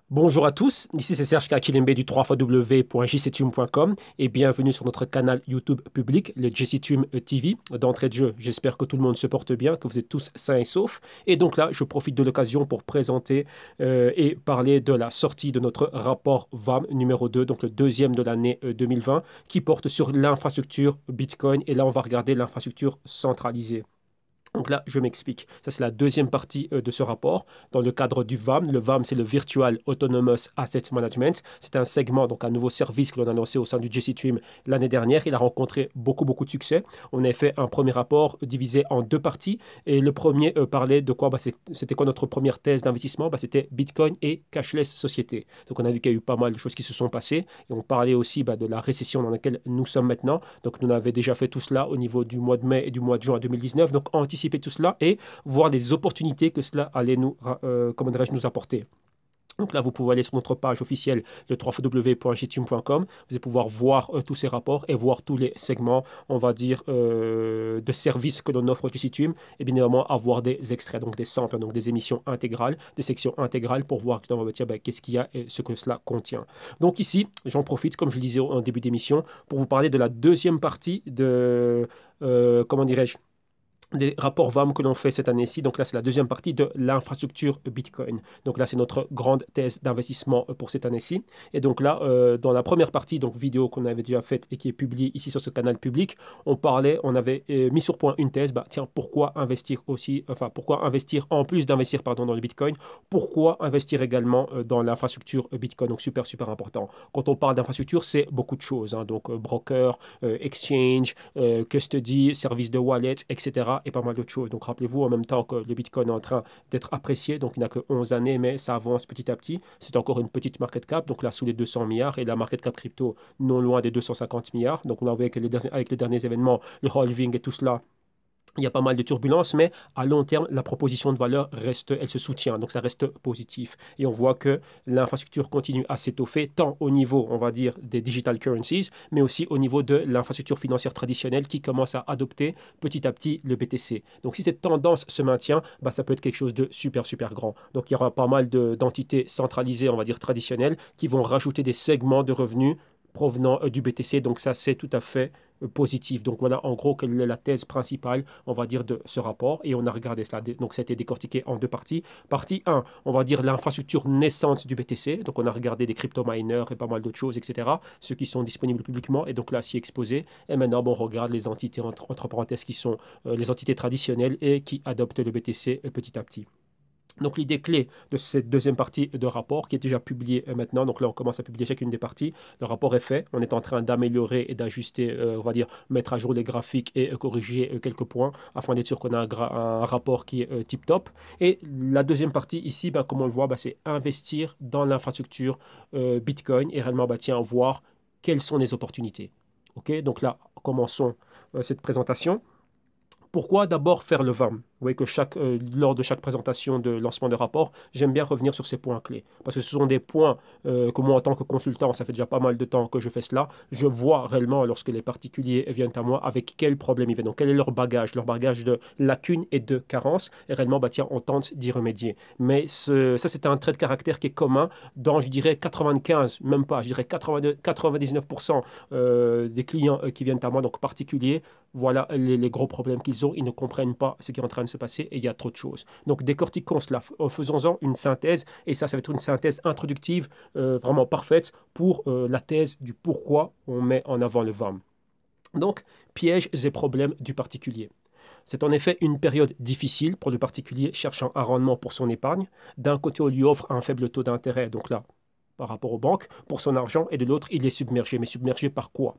Bonjour à tous, ici c'est Serge Kakilembe du 3xw.jctube.com et bienvenue sur notre canal YouTube public, le JCTube TV. D'entrée de jeu, j'espère que tout le monde se porte bien, que vous êtes tous sains et saufs. Et donc là, je profite de l'occasion pour présenter et parler de la sortie de notre rapport VAM numéro 2, donc le deuxième de l'année 2020, qui porte sur l'infrastructure Bitcoin. Et là, on va regarder l'infrastructure centralisée. Donc là, je m'explique. Ça, c'est la deuxième partie de ce rapport. Dans le cadre du VAM, le VAM, c'est le Virtual Autonomous Asset Management. C'est un segment, donc un nouveau service que l'on a lancé au sein du JCTream l'année dernière. Il a rencontré beaucoup de succès. On a fait un premier rapport divisé en deux parties. Et le premier parlait de quoi? C'était quoi notre première thèse d'investissement? C'était Bitcoin et Cashless Société. Donc on a vu qu'il y a eu pas mal de choses qui se sont passées. Et on parlait aussi de la récession dans laquelle nous sommes maintenant. Donc on avait déjà fait tout cela au niveau du mois de mai et du mois de juin 2019. Donc anticiper tout cela et voir les opportunités que cela allait nous apporter. Donc là, vous pouvez aller sur notre page officielle de www.jtube.com. Vous allez pouvoir voir tous ces rapports et voir tous les segments, on va dire, de services que l'on offre au JCTube. Et bien évidemment, avoir des extraits, donc des samples, donc des émissions intégrales, des sections intégrales pour voir qu'est-ce qu'il y a et ce que cela contient. Donc ici, j'en profite, comme je le disais en début d'émission, pour vous parler de la deuxième partie de, comment dirais-je, des rapports VAM que l'on fait cette année-ci. Donc là, c'est la deuxième partie de l'infrastructure Bitcoin. Donc là, c'est notre grande thèse d'investissement pour cette année-ci. Et donc là, dans la première partie, donc vidéo qu'on avait déjà faite et qui est publiée ici sur ce canal public, on avait mis sur point une thèse. Tiens, pourquoi investir aussi, enfin, pourquoi investir en plus d'investir, pardon, dans le Bitcoin, pourquoi investir également dans l'infrastructure Bitcoin. Donc super important. Quand on parle d'infrastructure, c'est beaucoup de choses, hein. Donc broker, exchange, custody, service de wallet, etc. Et pas mal d'autres choses. Donc rappelez-vous en même temps que le Bitcoin est en train d'être apprécié, donc il n'a que 11 années, mais ça avance petit à petit. C'est encore une petite market cap, donc là sous les 200 milliards, et la market cap crypto non loin des 250 milliards. Donc on a vu avec les derniers événements, le halving et tout cela, il y a pas mal de turbulences, mais à long terme, la proposition de valeur reste, elle se soutient, donc ça reste positif. Et on voit que l'infrastructure continue à s'étoffer, tant au niveau, on va dire, des digital currencies, mais aussi au niveau de l'infrastructure financière traditionnelle qui commence à adopter petit à petit le BTC. Donc si cette tendance se maintient, ça peut être quelque chose de super grand. Donc il y aura pas mal d'entités centralisées, on va dire traditionnelles, qui vont rajouter des segments de revenus provenant du BTC. Donc ça, c'est tout à fait positif. Donc voilà en gros quelle est la thèse principale, on va dire, de ce rapport. Et on a regardé cela. Donc ça a été décortiqué en deux parties. Partie 1, on va dire l'infrastructure naissante du BTC. Donc on a regardé des crypto-miners et pas mal d'autres choses, etc. Ceux qui sont disponibles publiquement. Et donc là, s'y exposé. Et maintenant, on regarde les entités, entre parenthèses, qui sont les entités traditionnelles et qui adoptent le BTC petit à petit. Donc l'idée clé de cette deuxième partie de rapport qui est déjà publiée maintenant, donc là on commence à publier chacune des parties, le rapport est fait, on est en train d'améliorer et d'ajuster, on va dire mettre à jour les graphiques et corriger quelques points afin d'être sûr qu'on a un rapport qui est tip top. Et la deuxième partie ici, comme on le voit, c'est investir dans l'infrastructure Bitcoin et réellement tiens, voir quelles sont les opportunités. Ok, donc là commençons cette présentation. Pourquoi d'abord faire le VAM? Vous voyez que lors de chaque présentation de lancement de rapport, j'aime bien revenir sur ces points clés. Parce que ce sont des points que moi, en tant que consultant, ça fait déjà pas mal de temps que je fais cela, je vois réellement lorsque les particuliers viennent à moi avec quel problème ils viennent. Donc, quel est leur bagage de lacunes et de carences. Et réellement, tiens, on tente d'y remédier. Mais ça, c'est un trait de caractère qui est commun dans, je dirais, 95, même pas, je dirais 82, 99% des clients qui viennent à moi, donc particuliers, voilà les gros problèmes qu'ils ont. Ils ne comprennent pas ce qui est en train de se passer et il y a trop de choses. Donc décortiquons cela, faisons-en une synthèse et ça va être une synthèse introductive vraiment parfaite pour la thèse du pourquoi on met en avant le VAM. Donc, pièges et problèmes du particulier. C'est en effet une période difficile pour le particulier cherchant un rendement pour son épargne. D'un côté, on lui offre un faible taux d'intérêt, donc là, par rapport aux banques, pour son argent, et de l'autre, il est submergé. Mais submergé par quoi?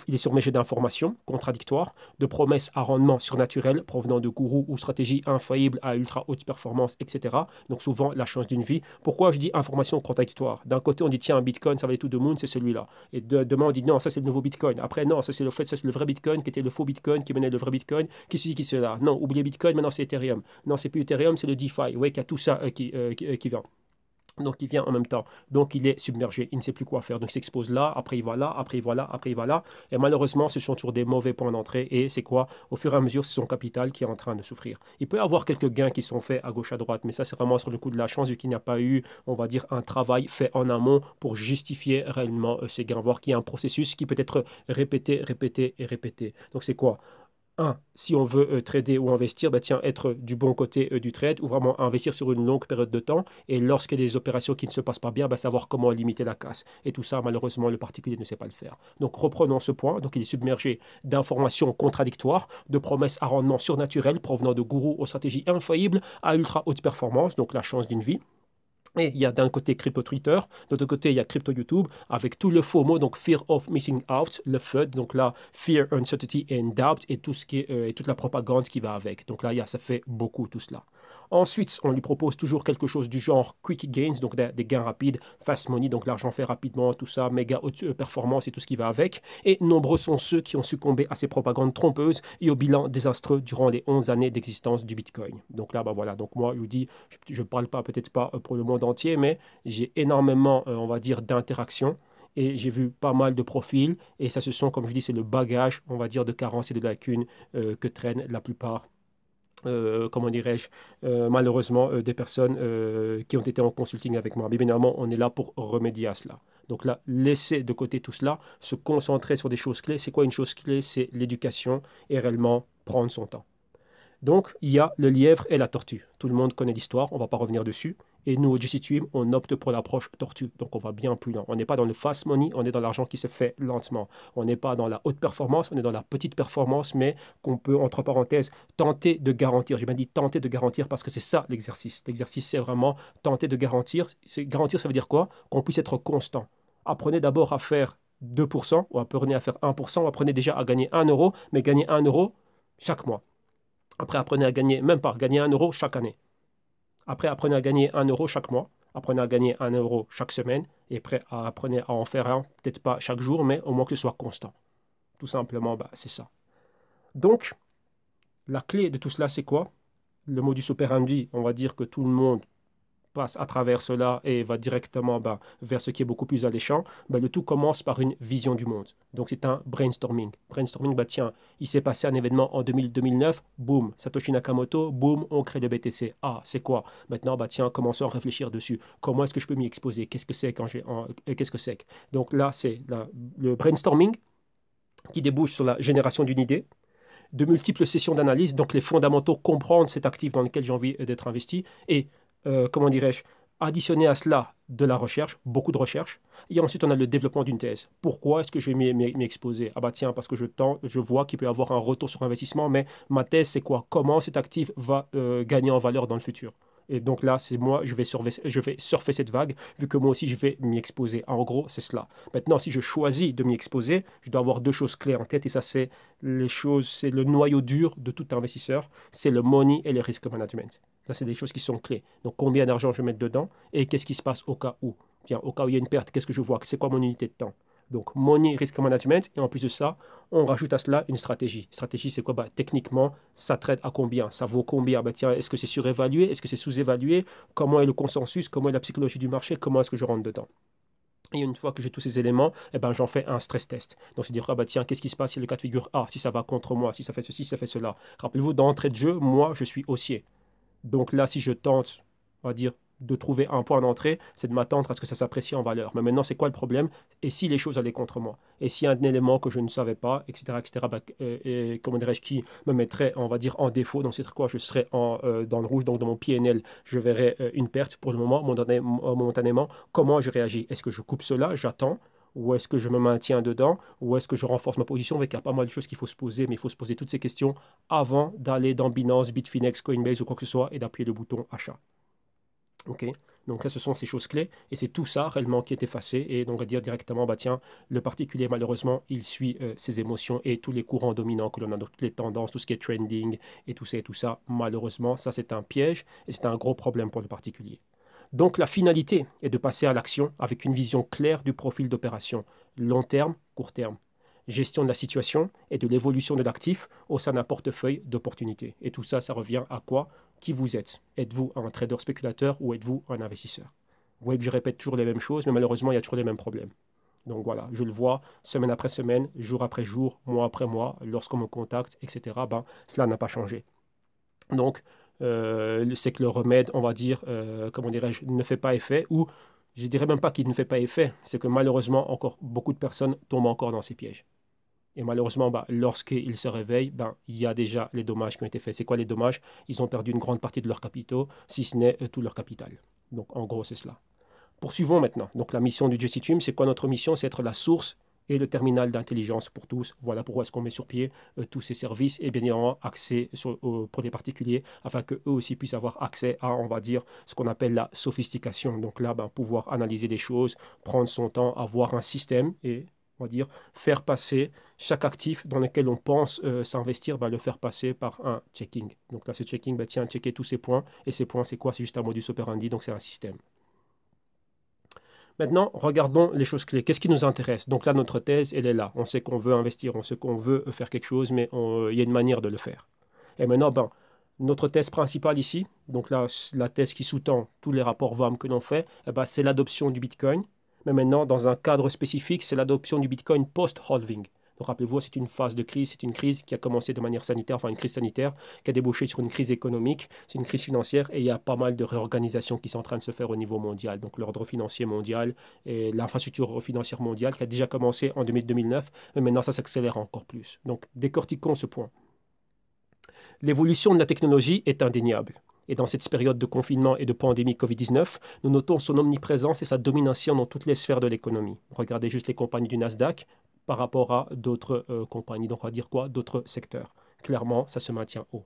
Il est surmêché d'informations contradictoires, de promesses à rendement surnaturel provenant de gourous ou stratégies infaillibles à ultra haute performance, etc. Donc souvent la chance d'une vie. Pourquoi je dis informations contradictoires? D'un côté on dit tiens un Bitcoin ça va être tout de monde, c'est celui-là. Et demain on dit non ça c'est le nouveau Bitcoin. Après non ça c'est le vrai Bitcoin qui était le faux Bitcoin qui menait le vrai Bitcoin. Qui c'est qui cela? Non oubliez Bitcoin maintenant c'est Ethereum. Non c'est plus Ethereum c'est le DeFi. Vous voyez qu'il y a tout ça qui vient. Donc, il vient en même temps. Donc, il est submergé. Il ne sait plus quoi faire. Donc, il s'expose là, après il va là, après il va là, après il va là. Et malheureusement, ce sont toujours des mauvais points d'entrée. Et c'est quoi? Au fur et à mesure, c'est son capital qui est en train de souffrir. Il peut y avoir quelques gains qui sont faits à gauche, à droite. Mais ça, c'est vraiment sur le coup de la chance, vu qu'il n'y a pas eu, on va dire, un travail fait en amont pour justifier réellement ces gains. Voir qu'il y a un processus qui peut être répété, répété et répété. Donc, c'est quoi? Un, si on veut trader ou investir, bah tiens, être du bon côté du trade ou vraiment investir sur une longue période de temps. Et lorsqu'il y a des opérations qui ne se passent pas bien, bah savoir comment limiter la casse. Et tout ça, malheureusement, le particulier ne sait pas le faire. Donc reprenons ce point. Donc il est submergé d'informations contradictoires, de promesses à rendement surnaturel provenant de gourous aux stratégies infaillibles à ultra haute performance, donc la chance d'une vie. Et il y a d'un côté Crypto Twitter, de l'autre côté il y a Crypto YouTube, avec tout le FOMO, donc Fear of Missing Out, le FUD, donc là, Fear, Uncertainty and Doubt, et tout ce qui est, et toute la propagande qui va avec. Donc là, ça fait beaucoup tout cela. Ensuite, on lui propose toujours quelque chose du genre quick gains, donc des gains rapides, fast money, donc l'argent fait rapidement, tout ça, méga haute performance et tout ce qui va avec. Et nombreux sont ceux qui ont succombé à ces propagandes trompeuses et au bilan désastreux durant les 11 années d'existence du Bitcoin. Donc là, bah voilà, donc moi, je vous dis, je ne parle pas, peut-être pas pour le monde entier, mais j'ai énormément, on va dire, d'interactions. Et j'ai vu pas mal de profils. Et ça, ce sont, comme je dis, c'est le bagage, on va dire, de carences et de lacunes que traînent la plupart comment dirais-je, malheureusement, des personnes qui ont été en consulting avec moi. Mais évidemment, on est là pour remédier à cela. Donc là, laisser de côté tout cela, se concentrer sur des choses clés. C'est quoi une chose clé? C'est l'éducation et réellement prendre son temps. Donc, il y a le lièvre et la tortue. Tout le monde connaît l'histoire, on ne va pas revenir dessus. Et nous, au GC Team, on opte pour l'approche tortue. Donc, on va bien plus loin. On n'est pas dans le fast money, on est dans l'argent qui se fait lentement. On n'est pas dans la haute performance, on est dans la petite performance, mais qu'on peut, entre parenthèses, tenter de garantir. J'ai bien dit tenter de garantir parce que c'est ça l'exercice. L'exercice, c'est vraiment tenter de garantir. Garantir, ça veut dire quoi? Qu'on puisse être constant. Apprenez d'abord à faire 2%, ou apprenez à faire 1%, ou apprenez déjà à gagner 1 euro, mais gagner 1 euro chaque mois. Après, apprenez à gagner, même pas, gagner 1 euro chaque année. Après, apprenez à gagner 1 euro chaque mois. Apprenez à gagner 1 euro chaque semaine. Et après, apprenez à en faire un, peut-être pas chaque jour, mais au moins que ce soit constant. Tout simplement, bah, c'est ça. Donc, la clé de tout cela, c'est quoi? Le modus operandi, on va dire que tout le monde passe à travers cela et va directement vers ce qui est beaucoup plus alléchant, le tout commence par une vision du monde. Donc c'est un brainstorming. Brainstorming, tiens, il s'est passé un événement en 2009, boum, Satoshi Nakamoto, boum, on crée le BTC. Ah, c'est quoi? Maintenant, tiens, commençons à réfléchir dessus. Comment est-ce que je peux m'y exposer? Qu'est-ce que c'est qu'est-ce que c'est? Donc là, c'est le brainstorming qui débouche sur la génération d'une idée, de multiples sessions d'analyse, donc les fondamentaux, comprendre cet actif dans lequel j'ai envie d'être investi, et comment dirais-je, additionner à cela de la recherche, beaucoup de recherche, et ensuite on a le développement d'une thèse. Pourquoi est-ce que je vais m'y exposer? Ah tiens, parce que je vois qu'il peut y avoir un retour sur investissement, mais ma thèse c'est quoi? Comment cet actif va gagner en valeur dans le futur? Et donc là, c'est moi, je vais surfer cette vague, vu que moi aussi, je vais m'y exposer. En gros, c'est cela. Maintenant, si je choisis de m'y exposer, je dois avoir deux choses clés en tête, et ça, c'est c'est le noyau dur de tout investisseur, c'est le money et le risk management. Ça, c'est des choses qui sont clés. Donc, combien d'argent je vais mettre dedans, et qu'est-ce qui se passe au cas où? Tiens, au cas où il y a une perte, qu'est-ce que je vois? C'est quoi mon unité de temps? Donc, money, risk management, et en plus de ça, on rajoute à cela une stratégie. Stratégie, c'est quoi? Techniquement, ça traite à combien? Ça vaut combien? Tiens, est-ce que c'est surévalué? Est-ce que c'est sous-évalué? Comment est le consensus? Comment est la psychologie du marché? Comment est-ce que je rentre dedans? Et une fois que j'ai tous ces éléments, j'en fais un stress test. Donc, c'est dire, tiens, qu'est-ce qui se passe si le cas de figure A, si ça va contre moi, si ça fait ceci, si ça fait cela. Rappelez-vous, d'entrée de jeu, moi, je suis haussier. Donc là, si je tente, on va dire, de trouver un point d'entrée, c'est de m'attendre à ce que ça s'apprécie en valeur. Mais maintenant, c'est quoi le problème? Et si les choses allaient contre moi? Et s'il y a un élément que je ne savais pas, etc., et comment dirais-je, qui me mettrait, on va dire, en défaut, donc c'est quoi? Je serais dans le rouge, donc dans mon PNL, je verrais une perte pour le moment, momentanément. Comment je réagis? Est-ce que je coupe cela, j'attends? Ou est-ce que je me maintiens dedans? Ou est-ce que je renforce ma position? Avec il y a pas mal de choses qu'il faut se poser, mais il faut se poser toutes ces questions avant d'aller dans Binance, Bitfinex, Coinbase ou quoi que ce soit et d'appuyer le bouton achat. Ok, donc là, ce sont ces choses clés et c'est tout ça réellement qui est effacé. Et donc, on va dire directement, tiens, le particulier, malheureusement, il suit ses émotions et tous les courants dominants que l'on a, donc toutes les tendances, tout ce qui est trending et tout ça, malheureusement, ça, c'est un piège et c'est un gros problème pour le particulier. Donc, la finalité est de passer à l'action avec une vision claire du profil d'opération, long terme, court terme. Gestion de la situation et de l'évolution de l'actif au sein d'un portefeuille d'opportunités. Et tout ça, ça revient à quoi? Qui vous êtes? Êtes-vous un trader spéculateur ou êtes-vous un investisseur? Vous voyez que je répète toujours les mêmes choses, mais malheureusement, il y a toujours les mêmes problèmes. Donc voilà, je le vois semaine après semaine, jour après jour, mois après mois, lorsqu'on me contacte, etc. Ben, cela n'a pas changé. Donc, c'est que le remède, on va dire, comment dirais-je, ne fait pas effet, ou je dirais même pas qu'il ne fait pas effet, c'est que malheureusement, encore beaucoup de personnes tombent encore dans ces pièges. Et malheureusement, bah, lorsqu'ils se réveillent, ben, il y a déjà les dommages qui ont été faits. C'est quoi les dommages? Ils ont perdu une grande partie de leurs capitaux, si ce n'est tout leur capital. Donc, en gros, c'est cela. Poursuivons maintenant. Donc, la mission du Jesse Team, c'est quoi notre mission? C'est être la source et le terminal d'intelligence pour tous. Voilà pourquoi est-ce qu'on met sur pied tous ces services et bien évidemment accès pour les particuliers afin qu'eux aussi puissent avoir accès à, on va dire, ce qu'on appelle la sophistication. Donc là, ben, pouvoir analyser des choses, prendre son temps, avoir un système et, on va dire, faire passer chaque actif dans lequel on pense s'investir, ben, le faire passer par un checking. Donc là, ce checking, ben, tiens, checker tous ces points. Et ces points, c'est quoi? C'est juste un modus operandi, donc c'est un système. Maintenant, regardons les choses clés. Qu'est-ce qui nous intéresse? Donc là, notre thèse, elle est là. On sait qu'on veut investir, on sait qu'on veut faire quelque chose, mais il y a une manière de le faire. Et maintenant, ben, notre thèse principale ici, donc là, la thèse qui sous-tend tous les rapports VAM que l'on fait, eh ben, c'est l'adoption du Bitcoin. Mais maintenant, dans un cadre spécifique, c'est l'adoption du Bitcoin post-halving. Donc rappelez-vous, c'est une phase de crise, c'est une crise qui a commencé de manière sanitaire, enfin une crise sanitaire, qui a débouché sur une crise économique, c'est une crise financière et il y a pas mal de réorganisations qui sont en train de se faire au niveau mondial. Donc l'ordre financier mondial et l'infrastructure financière mondiale qui a déjà commencé en 2009, mais maintenant ça s'accélère encore plus. Donc décortiquons ce point. L'évolution de la technologie est indéniable. Et dans cette période de confinement et de pandémie Covid-19, nous notons son omniprésence et sa domination dans toutes les sphères de l'économie. Regardez juste les compagnies du Nasdaq par rapport à d'autres compagnies. Donc on va dire quoi? D'autres secteurs. Clairement, ça se maintient haut.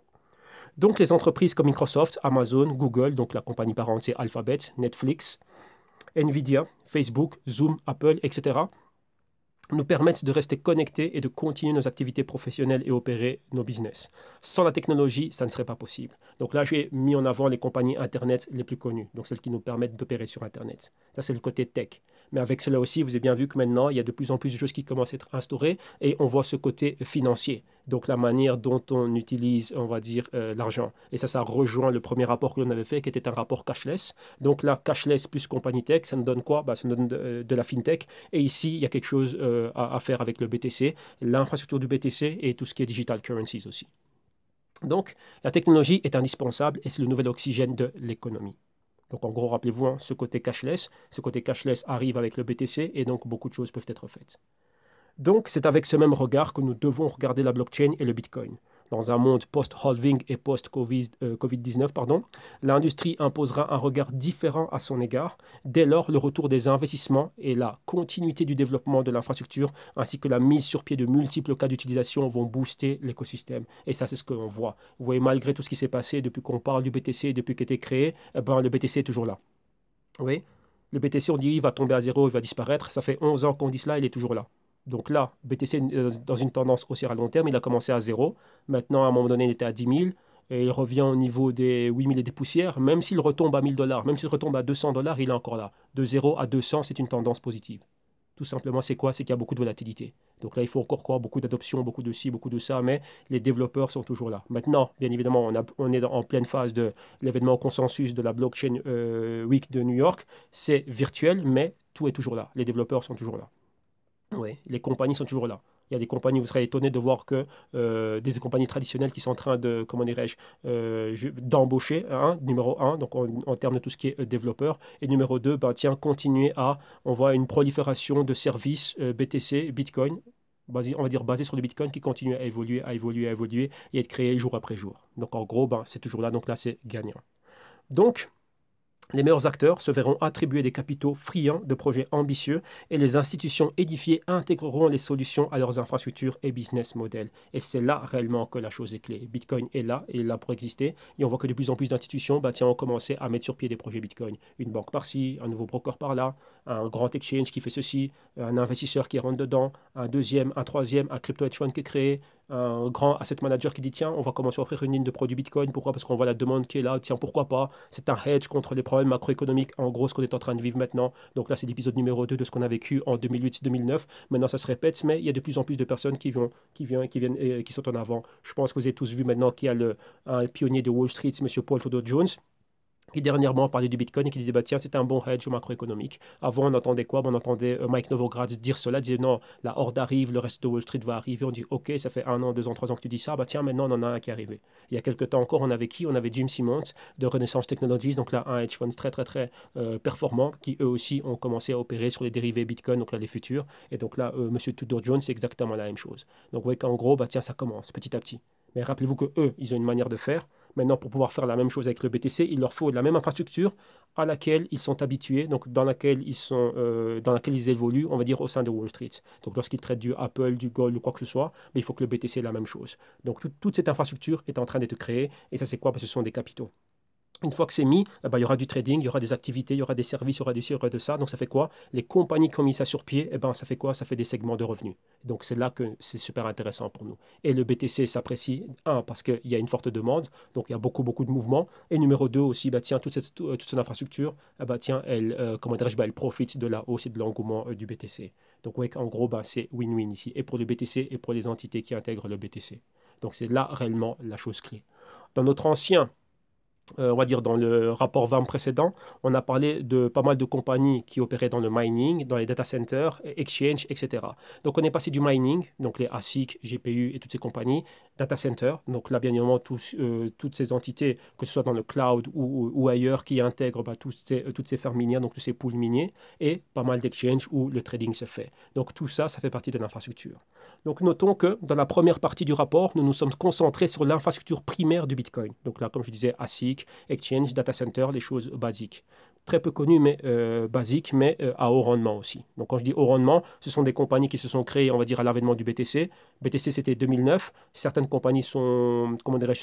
Donc les entreprises comme Microsoft, Amazon, Google, donc la compagnie parente c'est Alphabet, Netflix, Nvidia, Facebook, Zoom, Apple, etc., nous permettent de rester connectés et de continuer nos activités professionnelles et opérer nos business. Sans la technologie, ça ne serait pas possible. Donc là, j'ai mis en avant les compagnies Internet les plus connues, donc celles qui nous permettent d'opérer sur Internet. Ça, c'est le côté tech. Mais avec cela aussi, vous avez bien vu que maintenant, il y a de plus en plus de choses qui commencent à être instaurées et on voit ce côté financier. Donc la manière dont on utilise, on va dire, l'argent. Et ça rejoint le premier rapport que l'on avait fait, qui était un rapport cashless. Donc là, cashless plus compagnie tech, ça nous donne quoi? Bah, ça nous donne de la fintech. Et ici, il y a quelque chose à faire avec le BTC, l'infrastructure du BTC et tout ce qui est digital currencies aussi. Donc, la technologie est indispensable et c'est le nouvel oxygène de l'économie. Donc, en gros, rappelez-vous, ce côté cashless arrive avec le BTC et donc beaucoup de choses peuvent être faites. Donc, c'est avec ce même regard que nous devons regarder la blockchain et le Bitcoin. Dans un monde post-halving et post-Covid-19, l'industrie imposera un regard différent à son égard. Dès lors, le retour des investissements et la continuité du développement de l'infrastructure, ainsi que la mise sur pied de multiples cas d'utilisation vont booster l'écosystème. Et ça, c'est ce que l'on voit. Vous voyez, malgré tout ce qui s'est passé depuis qu'on parle du BTC, depuis qu'il a été créé, le BTC est toujours là. Oui, le BTC, on dit il va tomber à zéro, il va disparaître. Ça fait 11 ans qu'on dit cela, il est toujours là. Donc là, BTC, dans une tendance haussière à long terme, il a commencé à zéro. Maintenant, à un moment donné, il était à 10 000 et il revient au niveau des 8 000 et des poussières. Même s'il retombe à 1 000 $, même s'il retombe à 200 $, il est encore là. De 0 à 200, c'est une tendance positive. Tout simplement, c'est quoi? C'est qu'il y a beaucoup de volatilité. Donc là, il faut encore quoi? Beaucoup d'adoption, beaucoup de ci, beaucoup de ça, mais les développeurs sont toujours là. Maintenant, bien évidemment, on est en pleine phase de l'événement consensus de la Blockchain Week de New York. C'est virtuel, mais tout est toujours là. Les développeurs sont toujours là. Oui, les compagnies sont toujours là. Il y a des compagnies, vous serez étonné de voir que des compagnies traditionnelles qui sont en train de, comment dirais-je, d'embaucher, numéro un, donc en termes de tout ce qui est développeur, et numéro 2, ben, tiens, continuer on voit une prolifération de services BTC, Bitcoin, on va dire basés sur le Bitcoin qui continue à évoluer, et être créé jour après jour. Donc en gros, ben, c'est toujours là, donc là c'est gagnant. Donc, les meilleurs acteurs se verront attribuer des capitaux friands de projets ambitieux et les institutions édifiées intégreront les solutions à leurs infrastructures et business models. Et c'est là réellement que la chose est clé. Bitcoin est là, et est là pour exister. Et on voit que de plus en plus d'institutions ont commencé à mettre sur pied des projets Bitcoin. Une banque par-ci, un nouveau broker par-là, un grand exchange qui fait ceci, un investisseur qui rentre dedans, un deuxième, un troisième, un crypto hedge fund qui est créé, un grand asset manager qui dit tiens, on va commencer à offrir une ligne de produits Bitcoin. Pourquoi? Parce qu'on voit la demande qui est là. Tiens, pourquoi pas? C'est un hedge contre les problèmes macroéconomiques. En gros, ce qu'on est en train de vivre maintenant. Donc là, c'est l'épisode numéro 2 de ce qu'on a vécu en 2008-2009. Maintenant, ça se répète, mais il y a de plus en plus de personnes qui viennent et qui sont en avant. Je pense que vous avez tous vu maintenant qu'il y a un pionnier de Wall Street, M. Paul Tudor Jones, qui dernièrement parlait du Bitcoin et qui disait bah tiens c'est un bon hedge macroéconomique. Avant on entendait quoi? On entendait Mike Novogratz dire cela, disait non la horde arrive, le reste de Wall Street va arriver. On dit ok ça fait 1 an, 2 ans, 3 ans que tu dis ça, bah tiens maintenant on en a un qui est arrivé. Il y a quelques temps encore on avait qui? On avait Jim Simons de Renaissance Technologies, donc là un hedge fund très performant qui eux aussi ont commencé à opérer sur les dérivés Bitcoin, donc là les futurs. Et donc là Monsieur Tudor Jones c'est exactement la même chose. Donc vous voyez qu'en gros bah tiens ça commence petit à petit. Mais rappelez-vous que eux ils ont une manière de faire. Maintenant, pour pouvoir faire la même chose avec le BTC, il leur faut la même infrastructure à laquelle ils sont habitués, donc dans laquelle ils évoluent, on va dire, au sein de Wall Street. Donc, lorsqu'ils traitent du Apple, du Gold ou quoi que ce soit, mais il faut que le BTC ait la même chose. Donc, toute cette infrastructure est en train d'être créée. Et ça, c'est quoi? Parce que ce sont des capitaux. Une fois que c'est mis, eh ben, il y aura du trading, il y aura des activités, il y aura des services, il y aura du ci, il y aura de ça. Donc ça fait quoi? Les compagnies qui ont mis ça sur pied, eh ben, ça fait quoi? Ça fait des segments de revenus. Donc c'est là que c'est super intéressant pour nous. Et le BTC s'apprécie, un, parce qu'il y a une forte demande, donc il y a beaucoup de mouvements. Et numéro 2 aussi, bah, tiens, toute cette infrastructure, eh ben, tiens, comment dirais-je, bah, elle profite de la hausse et de l'engouement du BTC. Donc ouais, en gros, bah, c'est win-win ici, et pour le BTC et pour les entités qui intègrent le BTC. Donc c'est là réellement la chose clé. Dans notre ancien on va dire dans le rapport VAM précédent, on a parlé de pas mal de compagnies qui opéraient dans le mining, dans les data centers, exchange, etc. Donc on est passé du mining, donc les ASIC, GPU et toutes ces compagnies, data center, donc là bien évidemment toutes ces entités, que ce soit dans le cloud ou ailleurs, qui intègrent bah, toutes ces fermes minières, donc tous ces pools miniers, et pas mal d'exchange où le trading se fait. Donc tout ça, ça fait partie de l'infrastructure. Donc notons que dans la première partie du rapport, nous nous sommes concentrés sur l'infrastructure primaire du Bitcoin. Donc là, comme je disais, ASIC, exchange, data center, les choses basiques. Très peu connues, mais basiques, mais à haut rendement aussi. Donc quand je dis haut rendement, ce sont des compagnies qui se sont créées, on va dire, à l'avènement du BTC. BTC, c'était 2009. Certaines compagnies se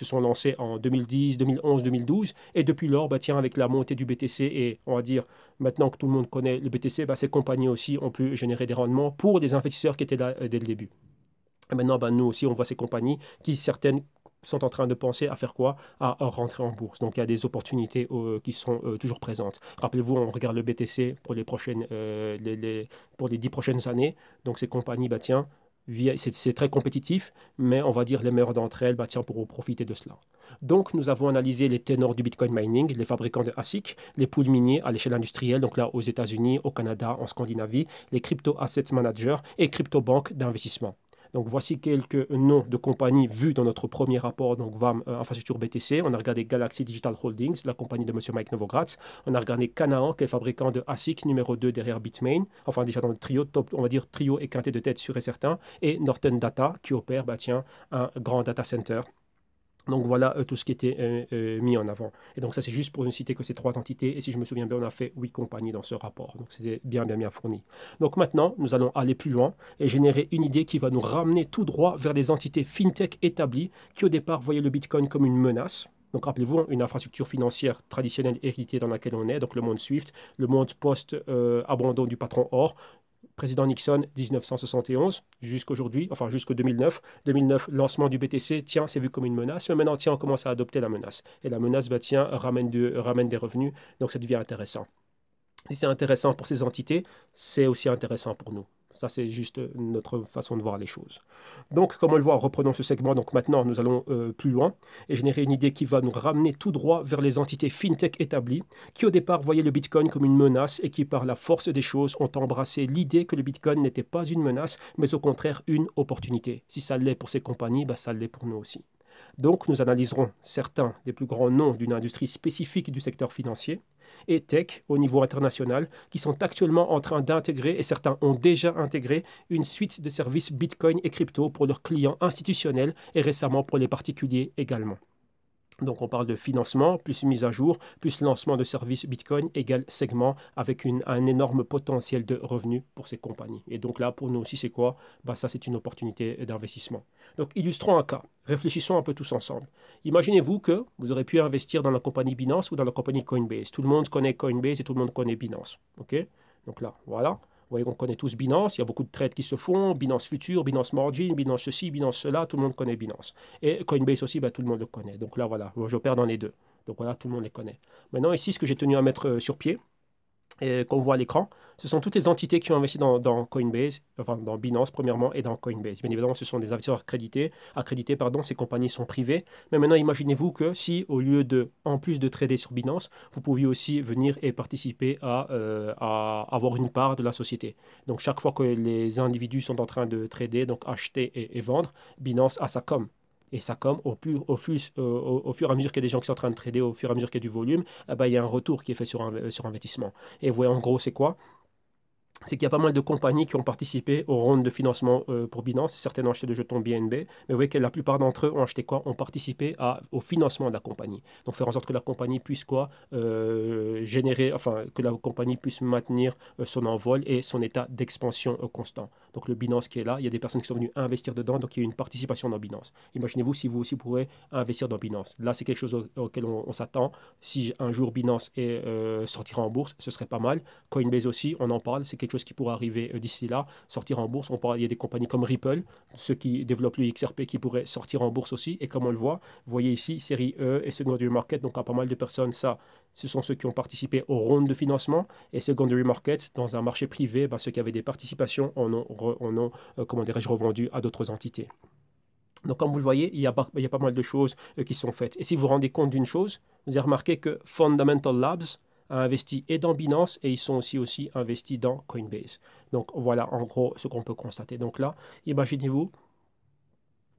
sont lancées en 2010, 2011, 2012. Et depuis lors, bah, tiens, avec la montée du BTC et, on va dire, maintenant que tout le monde connaît le BTC, bah, ces compagnies aussi ont pu générer des rendements pour des investisseurs qui étaient là dès le début. Et maintenant, bah, nous aussi, on voit ces compagnies qui, certaines, sont en train de penser à faire quoi? À rentrer en bourse. Donc il y a des opportunités qui sont toujours présentes. Rappelez-vous, on regarde le BTC pour pour les 10 prochaines années. Donc ces compagnies, bah, tiens, c'est très compétitif, mais on va dire les meilleures d'entre elles bah, tiens, pourront profiter de cela. Donc nous avons analysé les ténors du Bitcoin mining, les fabricants de ASIC, les pools miniers à l'échelle industrielle, donc là aux États-Unis, au Canada, en Scandinavie, les crypto asset managers et crypto banques d'investissement. Donc voici quelques noms de compagnies vues dans notre premier rapport, donc VAM, infrastructure BTC. On a regardé Galaxy Digital Holdings, la compagnie de M. Mike Novogratz. On a regardé Canaan, qui est fabricant de ASIC, numéro 2 derrière Bitmain. Enfin déjà dans le trio, top, on va dire trio et quintet de tête sûr et certain. Et Norton Data, qui opère, bah, tiens, un grand data center. Donc voilà tout ce qui était mis en avant. Et donc ça c'est juste pour ne citer que ces 3 entités. Et si je me souviens bien, on a fait 8 compagnies dans ce rapport. Donc c'était bien fourni. Donc maintenant, nous allons aller plus loin et générer une idée qui va nous ramener tout droit vers des entités fintech établies qui au départ voyaient le Bitcoin comme une menace. Donc rappelez-vous, une infrastructure financière traditionnelle héritée dans laquelle on est, donc le monde SWIFT, le monde post-abandon du patron or, président Nixon, 1971, jusqu'aujourd'hui, enfin jusqu'au 2009. 2009, lancement du BTC, tiens, c'est vu comme une menace, mais maintenant, tiens, on commence à adopter la menace. Et la menace, bah, tiens, ramène des revenus, donc ça devient intéressant. Si c'est intéressant pour ces entités, c'est aussi intéressant pour nous. Ça, c'est juste notre façon de voir les choses. Donc, comme on le voit, reprenons ce segment. Donc maintenant, nous allons plus loin et générer une idée qui va nous ramener tout droit vers les entités fintech établies qui, au départ, voyaient le Bitcoin comme une menace et qui, par la force des choses, ont embrassé l'idée que le Bitcoin n'était pas une menace, mais au contraire une opportunité. Si ça l'est pour ces compagnies, bah, ça l'est pour nous aussi. Donc, nous analyserons certains des plus grands noms d'une industrie spécifique du secteur financier et tech au niveau international qui sont actuellement en train d'intégrer, et certains ont déjà intégré, une suite de services Bitcoin et crypto pour leurs clients institutionnels et récemment pour les particuliers également. Donc on parle de financement, plus mise à jour, plus lancement de services Bitcoin égale segment avec un énorme potentiel de revenus pour ces compagnies. Et donc là, pour nous aussi, c'est quoi? Bah, ça, c'est une opportunité d'investissement. Donc illustrons un cas. Réfléchissons un peu tous ensemble. Imaginez-vous que vous aurez pu investir dans la compagnie Binance ou dans la compagnie Coinbase. Tout le monde connaît Coinbase et tout le monde connaît Binance. OK? Donc là, voilà. Vous voyez qu'on connaît tous Binance, il y a beaucoup de trades qui se font, Binance Future, Binance Margin, Binance ceci, Binance cela, tout le monde connaît Binance. Et Coinbase aussi, bah, tout le monde le connaît. Donc là, voilà, j'opère dans les deux. Donc voilà, tout le monde les connaît. Maintenant, ici, ce que j'ai tenu à mettre sur pied, et qu'on voit à l'écran, ce sont toutes les entités qui ont investi dans Coinbase, enfin dans Binance premièrement et dans Coinbase. Bien évidemment, ce sont des investisseurs accrédités, pardon, ces compagnies sont privées. Mais maintenant, imaginez-vous que si, au lieu de, en plus de trader sur Binance, vous pouviez aussi venir et participer à avoir une part de la société. Donc, chaque fois que les individus sont en train de trader, donc acheter et vendre, Binance a sa com. Et ça, comme au fur et à mesure qu'il y a des gens qui sont en train de trader, au fur et à mesure qu'il y a du volume, eh ben, il y a un retour qui est fait sur investissement. Et vous voyez, en gros, c'est quoi? C'est qu'il y a pas mal de compagnies qui ont participé aux rondes de financement pour Binance. Certaines ont acheté des jetons BNB, mais vous voyez que la plupart d'entre eux ont acheté quoi? Ont participé au financement de la compagnie. Donc faire en sorte que la compagnie puisse quoi? Générer, enfin que la compagnie puisse maintenir son envol et son état d'expansion constant. Donc le Binance qui est là, il y a des personnes qui sont venues investir dedans, donc il y a une participation dans Binance. Imaginez-vous si vous aussi pourrez investir dans Binance. Là, c'est quelque chose auquel on s'attend. Si un jour Binance sortira en bourse, ce serait pas mal. Coinbase aussi, on en parle, c'est quelque chose qui pourrait arriver d'ici là, sortir en bourse. Il y a des compagnies comme Ripple, ceux qui développent le XRP qui pourraient sortir en bourse aussi. Et comme on le voit, vous voyez ici, série E et secondary market, donc à pas mal de personnes, ça, ce sont ceux qui ont participé aux rondes de financement. Et secondary market, dans un marché privé, ceux qui avaient des participations en ont comment dirais-je, revendu à d'autres entités. Donc, comme vous le voyez, il y a pas mal de choses qui sont faites. Et si vous vous rendez compte d'une chose, vous avez remarqué que Fundamental Labs a investi et dans Binance et ils sont aussi investis dans Coinbase. Donc, voilà en gros ce qu'on peut constater. Donc là, imaginez-vous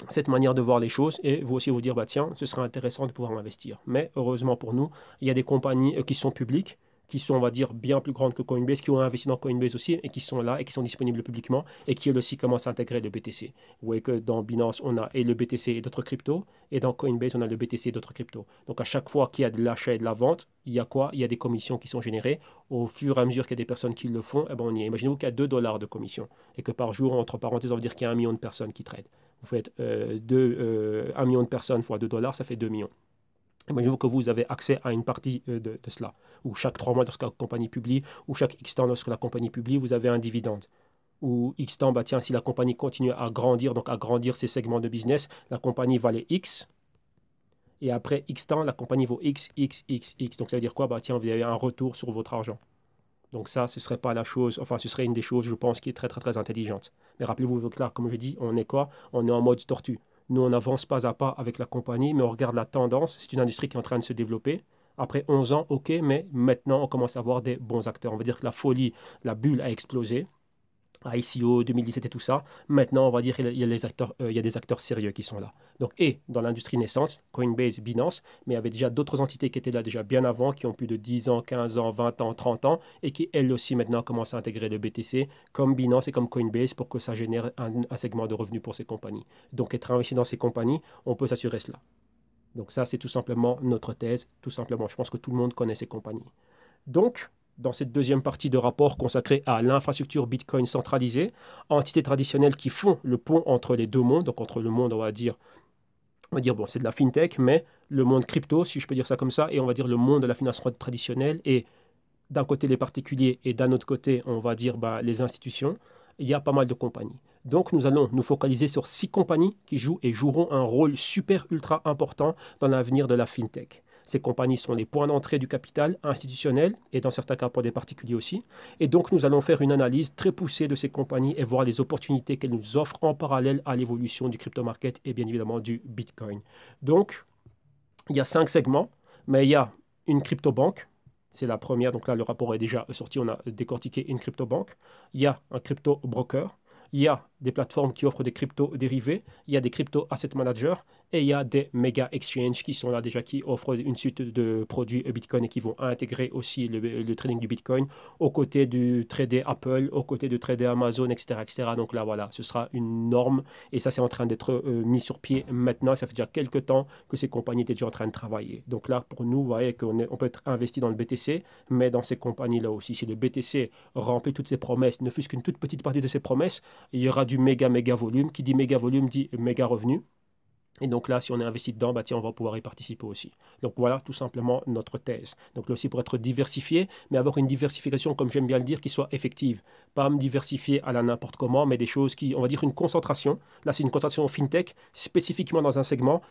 cette manière de voir les choses et vous aussi vous dire, tiens, ce serait intéressant de pouvoir investir. Mais heureusement pour nous, il y a des compagnies qui sont publiques, qui sont, on va dire, bien plus grandes que Coinbase, qui ont investi dans Coinbase aussi et qui sont là et qui sont disponibles publiquement et qui, elles aussi, commencent à intégrer le BTC. Vous voyez que dans Binance, on a et le BTC et d'autres cryptos, et dans Coinbase, on a le BTC et d'autres cryptos. Donc, à chaque fois qu'il y a de l'achat et de la vente, il y a quoi? Il y a des commissions qui sont générées. Au fur et à mesure qu'il y a des personnes qui le font, on y est. Imaginez-vous qu'il y a $2 de commission et que par jour, entre parenthèses, on va dire qu'il y a 1 million de personnes qui tradent. Vous faites 1 million de personnes fois $2, ça fait 2 millions. Imaginez-vous que vous avez accès à une partie de cela, ou chaque 3 mois lorsque la compagnie publie, ou chaque X temps lorsque la compagnie publie, vous avez un dividende. Ou X temps, tiens, si la compagnie continue à grandir, donc à grandir ses segments de business, la compagnie valait X, et après X temps, la compagnie vaut X, X, X, X. Donc ça veut dire quoi? Tiens, vous avez un retour sur votre argent. Donc ça, ce serait pas la chose, enfin ce serait une des choses, je pense, qui est très très très intelligente. Mais rappelez-vous, là, comme je dis, on est quoi? On est en mode tortue. Nous, on avance pas à pas avec la compagnie, mais on regarde la tendance. C'est une industrie qui est en train de se développer. Après 11 ans, ok, mais maintenant, on commence à avoir des bons acteurs. On va dire que la folie, la bulle a explosé. ICO 2017 et tout ça. Maintenant, on va dire qu'il y a des acteurs sérieux qui sont là. Donc, et dans l'industrie naissante, Coinbase, Binance, mais il y avait déjà d'autres entités qui étaient là déjà bien avant, qui ont plus de 10 ans, 15 ans, 20 ans, 30 ans, et qui elles aussi maintenant commencent à intégrer le BTC, comme Binance et comme Coinbase, pour que ça génère un segment de revenus pour ces compagnies. Donc, être investi dans ces compagnies, on peut s'assurer cela. Donc ça, c'est tout simplement notre thèse, tout simplement. Je pense que tout le monde connaît ces compagnies. Donc, dans cette deuxième partie de rapport consacrée à l'infrastructure Bitcoin centralisée, entités traditionnelles qui font le pont entre les deux mondes, donc entre le monde, on va dire bon, c'est de la fintech, mais le monde crypto, si je peux dire ça comme ça, et on va dire le monde de la finance traditionnelle, et d'un côté les particuliers, et d'un autre côté, on va dire les institutions, il y a pas mal de compagnies. Donc nous allons nous focaliser sur 6 compagnies qui jouent et joueront un rôle super ultra important dans l'avenir de la fintech. Ces compagnies sont les points d'entrée du capital institutionnel et dans certains cas pour des particuliers aussi. Et donc nous allons faire une analyse très poussée de ces compagnies et voir les opportunités qu'elles nous offrent en parallèle à l'évolution du crypto market et bien évidemment du Bitcoin. Donc il y a 5 segments, mais il y a une crypto-banque. C'est la première, donc là le rapport est déjà sorti, on a décortiqué une crypto-banque. Il y a un crypto-broker. Il y a des plateformes qui offrent des crypto-dérivés, il y a des crypto-asset managers et il y a des méga exchanges qui sont là déjà, qui offrent une suite de produits Bitcoin et qui vont intégrer aussi le trading du Bitcoin aux côtés du trader Apple, aux côtés du trader Amazon, etc., etc. Donc là, voilà, ce sera une norme et ça, c'est en train d'être mis sur pied maintenant. Ça fait déjà quelques temps que ces compagnies étaient déjà en train de travailler. Donc là, pour nous, vous voyez qu'on peut être investi dans le BTC, mais dans ces compagnies-là aussi. Si le BTC remplit toutes ses promesses, ne fût-ce qu'une toute petite partie de ses promesses, il y aura du méga volume. Qui dit méga volume dit méga revenu. Et donc là, si on est investi dedans, tiens, on va pouvoir y participer aussi. Donc voilà tout simplement notre thèse. Donc là aussi pour être diversifié, mais avoir une diversification, comme j'aime bien le dire, qui soit effective. Pas me diversifier à la n'importe comment, mais des choses qui, on va dire une concentration. Là, c'est une concentration fintech, spécifiquement dans un segment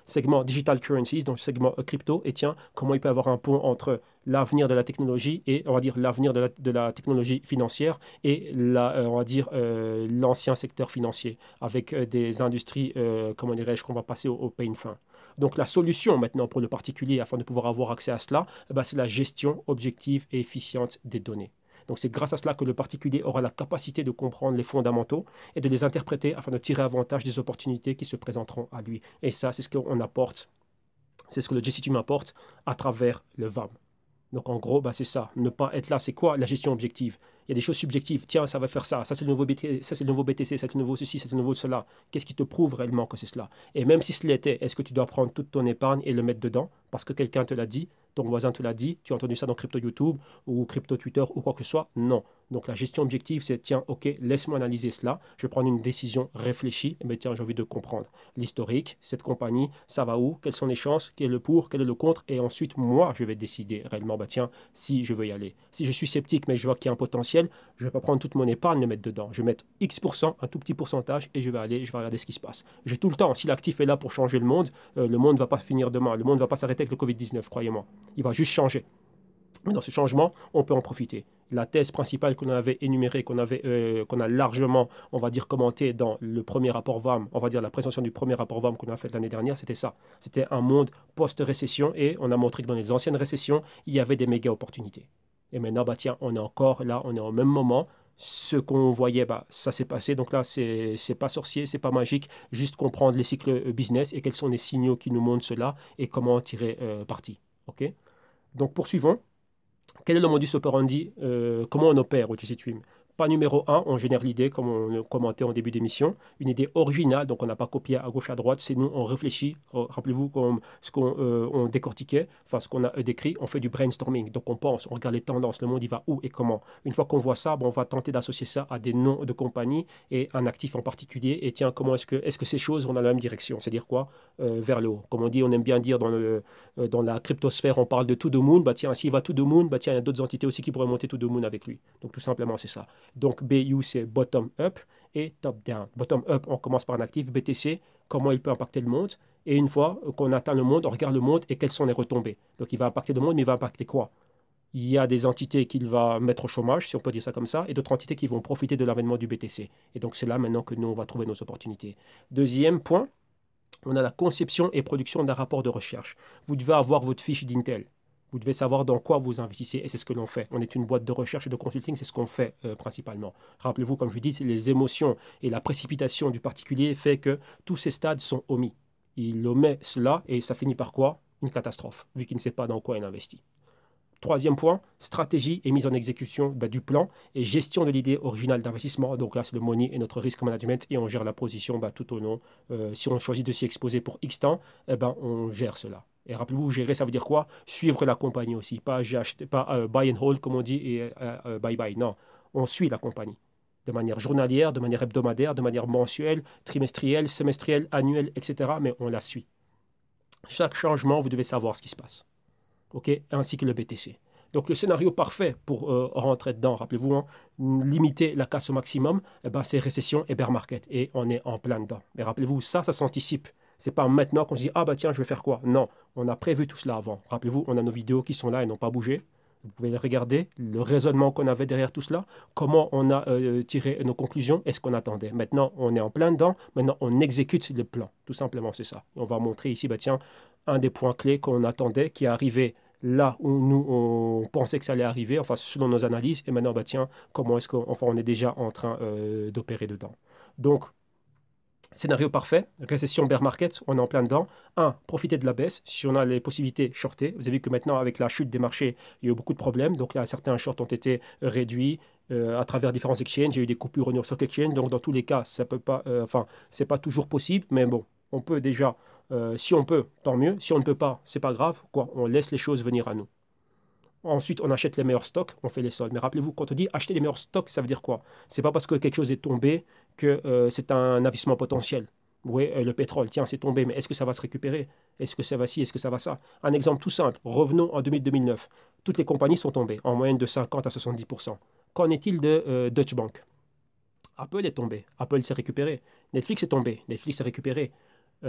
digital currencies, donc segment crypto. Et tiens, comment il peut y avoir un pont entre l'avenir de la technologie et, on va dire, l'avenir de la technologie financière et, on va dire, l'ancien secteur financier avec des industries, comment dirais-je, qu'on va passer au pain fin. Donc la solution maintenant pour le particulier afin de pouvoir avoir accès à cela, eh ben, c'est la gestion objective et efficiente des données. Donc c'est grâce à cela que le particulier aura la capacité de comprendre les fondamentaux et de les interpréter afin de tirer avantage des opportunités qui se présenteront à lui. Et ça, c'est ce qu'on apporte, c'est ce que le JCTUM apporte à travers le VAM. Donc en gros, bah, c'est ça. Ne pas être là, c'est quoi la gestion objective? Il y a des choses subjectives. Tiens, ça va faire ça. Ça, c'est le nouveau BTC, ça, c'est le nouveau BTC, ça, c'est le nouveau ceci, ça, c'est le nouveau cela. Qu'est-ce qui te prouve réellement que c'est cela? Et même si ce l'était, est-ce que tu dois prendre toute ton épargne et le mettre dedans parce que quelqu'un te l'a dit, ton voisin te l'a dit, tu as entendu ça dans Crypto YouTube ou Crypto Twitter ou quoi que ce soit? Non. Donc la gestion objective, c'est tiens, ok, laisse-moi analyser cela. Je vais prendre une décision réfléchie. Mais tiens, j'ai envie de comprendre l'historique, cette compagnie, ça va où, quelles sont les chances, quel est le pour, quel est le contre. Et ensuite, moi, je vais décider réellement, bah tiens, si je veux y aller. Si je suis sceptique, mais je vois qu'il y a un potentiel, je ne vais pas prendre toute mon épargne et le mettre dedans. Je vais mettre X%, un tout petit pourcentage, et je vais aller, je vais regarder ce qui se passe. J'ai tout le temps. Si l'actif est là pour changer le monde ne va pas finir demain. Le monde ne va pas s'arrêter avec le Covid-19, croyez-moi. Il va juste changer. Mais dans ce changement, on peut en profiter. La thèse principale qu'on avait énumérée, qu'on a largement, on va dire, commentée dans le premier rapport VAM, on va dire la présentation du premier rapport VAM qu'on a fait l'année dernière, c'était ça. C'était un monde post-récession et on a montré que dans les anciennes récessions, il y avait des méga opportunités. Et maintenant, bah tiens, on est encore là, on est au même moment. Ce qu'on voyait, bah, ça s'est passé. Donc là, c'est pas sorcier, c'est pas magique. Juste comprendre les cycles business et quels sont les signaux qui nous montrent cela et comment en tirer parti. OK? Donc poursuivons. Quel est le modus operandi? Comment on opère au GCTUM? Pas numéro un, on génère l'idée, comme on le commentait en début d'émission, une idée originale, donc on n'a pas copié à gauche, à droite, c'est nous, on réfléchit. Rappelez-vous ce qu'on on décortiquait, enfin ce qu'on a décrit, on fait du brainstorming, donc on pense, on regarde les tendances, le monde il va où et comment. Une fois qu'on voit ça, bon, on va tenter d'associer ça à des noms de compagnies et un actif en particulier, et tiens, comment est-ce que ces choses vont dans la même direction? C'est-à-dire quoi? Vers le haut. Comme on dit, on aime bien dire dans la cryptosphère, on parle de to the moon, bah tiens, s'il va to the moon, bah tiens, il y a d'autres entités aussi qui pourraient monter to the moon avec lui. Donc tout simplement, c'est ça. Donc BU, c'est bottom up et top down. Bottom up, on commence par un actif. BTC, comment il peut impacter le monde. Et une fois qu'on atteint le monde, on regarde le monde et quelles sont les retombées. Donc il va impacter le monde, mais il va impacter quoi? Il y a des entités qu'il va mettre au chômage, si on peut dire ça comme ça, et d'autres entités qui vont profiter de l'avènement du BTC. Et donc c'est là maintenant que nous, on va trouver nos opportunités. Deuxième point, on a la conception et production d'un rapport de recherche. Vous devez avoir votre fiche d'Intel. Vous devez savoir dans quoi vous investissez et c'est ce que l'on fait. On est une boîte de recherche et de consulting, c'est ce qu'on fait principalement. Rappelez-vous, comme je vous dis, les émotions et la précipitation du particulier fait que tous ces stades sont omis. Il omet cela et ça finit par quoi? Une catastrophe, vu qu'il ne sait pas dans quoi il investit. Troisième point, stratégie et mise en exécution du plan et gestion de l'idée originale d'investissement. Donc là, c'est le money et notre risk management et on gère la position tout au long. Si on choisit de s'y exposer pour X temps, eh ben, on gère cela. Et rappelez-vous, gérer, ça veut dire quoi? Suivre la compagnie aussi. Pas, j'ai acheté, pas buy and hold, comme on dit, et bye bye. Non, on suit la compagnie de manière journalière, de manière hebdomadaire, de manière mensuelle, trimestrielle, semestrielle, annuelle, etc. Mais on la suit. Chaque changement, vous devez savoir ce qui se passe. Okay, ainsi que le BTC. Donc le scénario parfait pour rentrer dedans, rappelez-vous, hein, limiter la casse au maximum, eh ben, c'est récession et bear market. Et on est en plein dedans. Mais rappelez-vous, ça s'anticipe. C'est pas maintenant qu'on se dit, ah bah tiens, je vais faire quoi? Non, on a prévu tout cela avant. Rappelez-vous, on a nos vidéos qui sont là et n'ont pas bougé. Vous pouvez les regarder, le raisonnement qu'on avait derrière tout cela, comment on a tiré nos conclusions et ce qu'on attendait. Maintenant, on est en plein dedans, maintenant on exécute le plan. Tout simplement, c'est ça. Et on va montrer ici, bah tiens, un des points clés qu'on attendait, qui est arrivé là où nous, on pensait que ça allait arriver, enfin, selon nos analyses, et maintenant, bah tiens, comment est-ce qu'on enfin, on est déjà en train d'opérer dedans. Donc, scénario parfait, récession bear market, on est en plein dedans. 1. Profiter de la baisse, si on a les possibilités shorter. Vous avez vu que maintenant, avec la chute des marchés, il y a eu beaucoup de problèmes. Donc là, certains shorts ont été réduits à travers différents exchanges. Il y a eu des coupures au New York Stock Exchange. Donc dans tous les cas, ça peut pas, enfin, c'est pas toujours possible, mais bon, on peut déjà, si on peut, tant mieux. Si on ne peut pas, c'est pas grave, quoi. On laisse les choses venir à nous. Ensuite, on achète les meilleurs stocks, on fait les soldes. Mais rappelez-vous, quand on dit acheter les meilleurs stocks, ça veut dire quoi? C'est pas parce que quelque chose est tombé que c'est un investissement potentiel. Oui, le pétrole, tiens, c'est tombé, mais est-ce que ça va se récupérer? Est-ce que ça va ci? Est-ce que ça va ça? Un exemple tout simple, revenons en 2000-2009. Toutes les compagnies sont tombées, en moyenne de 50 à 70%. Qu'en est-il de Deutsche Bank? Apple est tombé, Apple s'est récupéré. Netflix est tombé, Netflix s'est récupéré.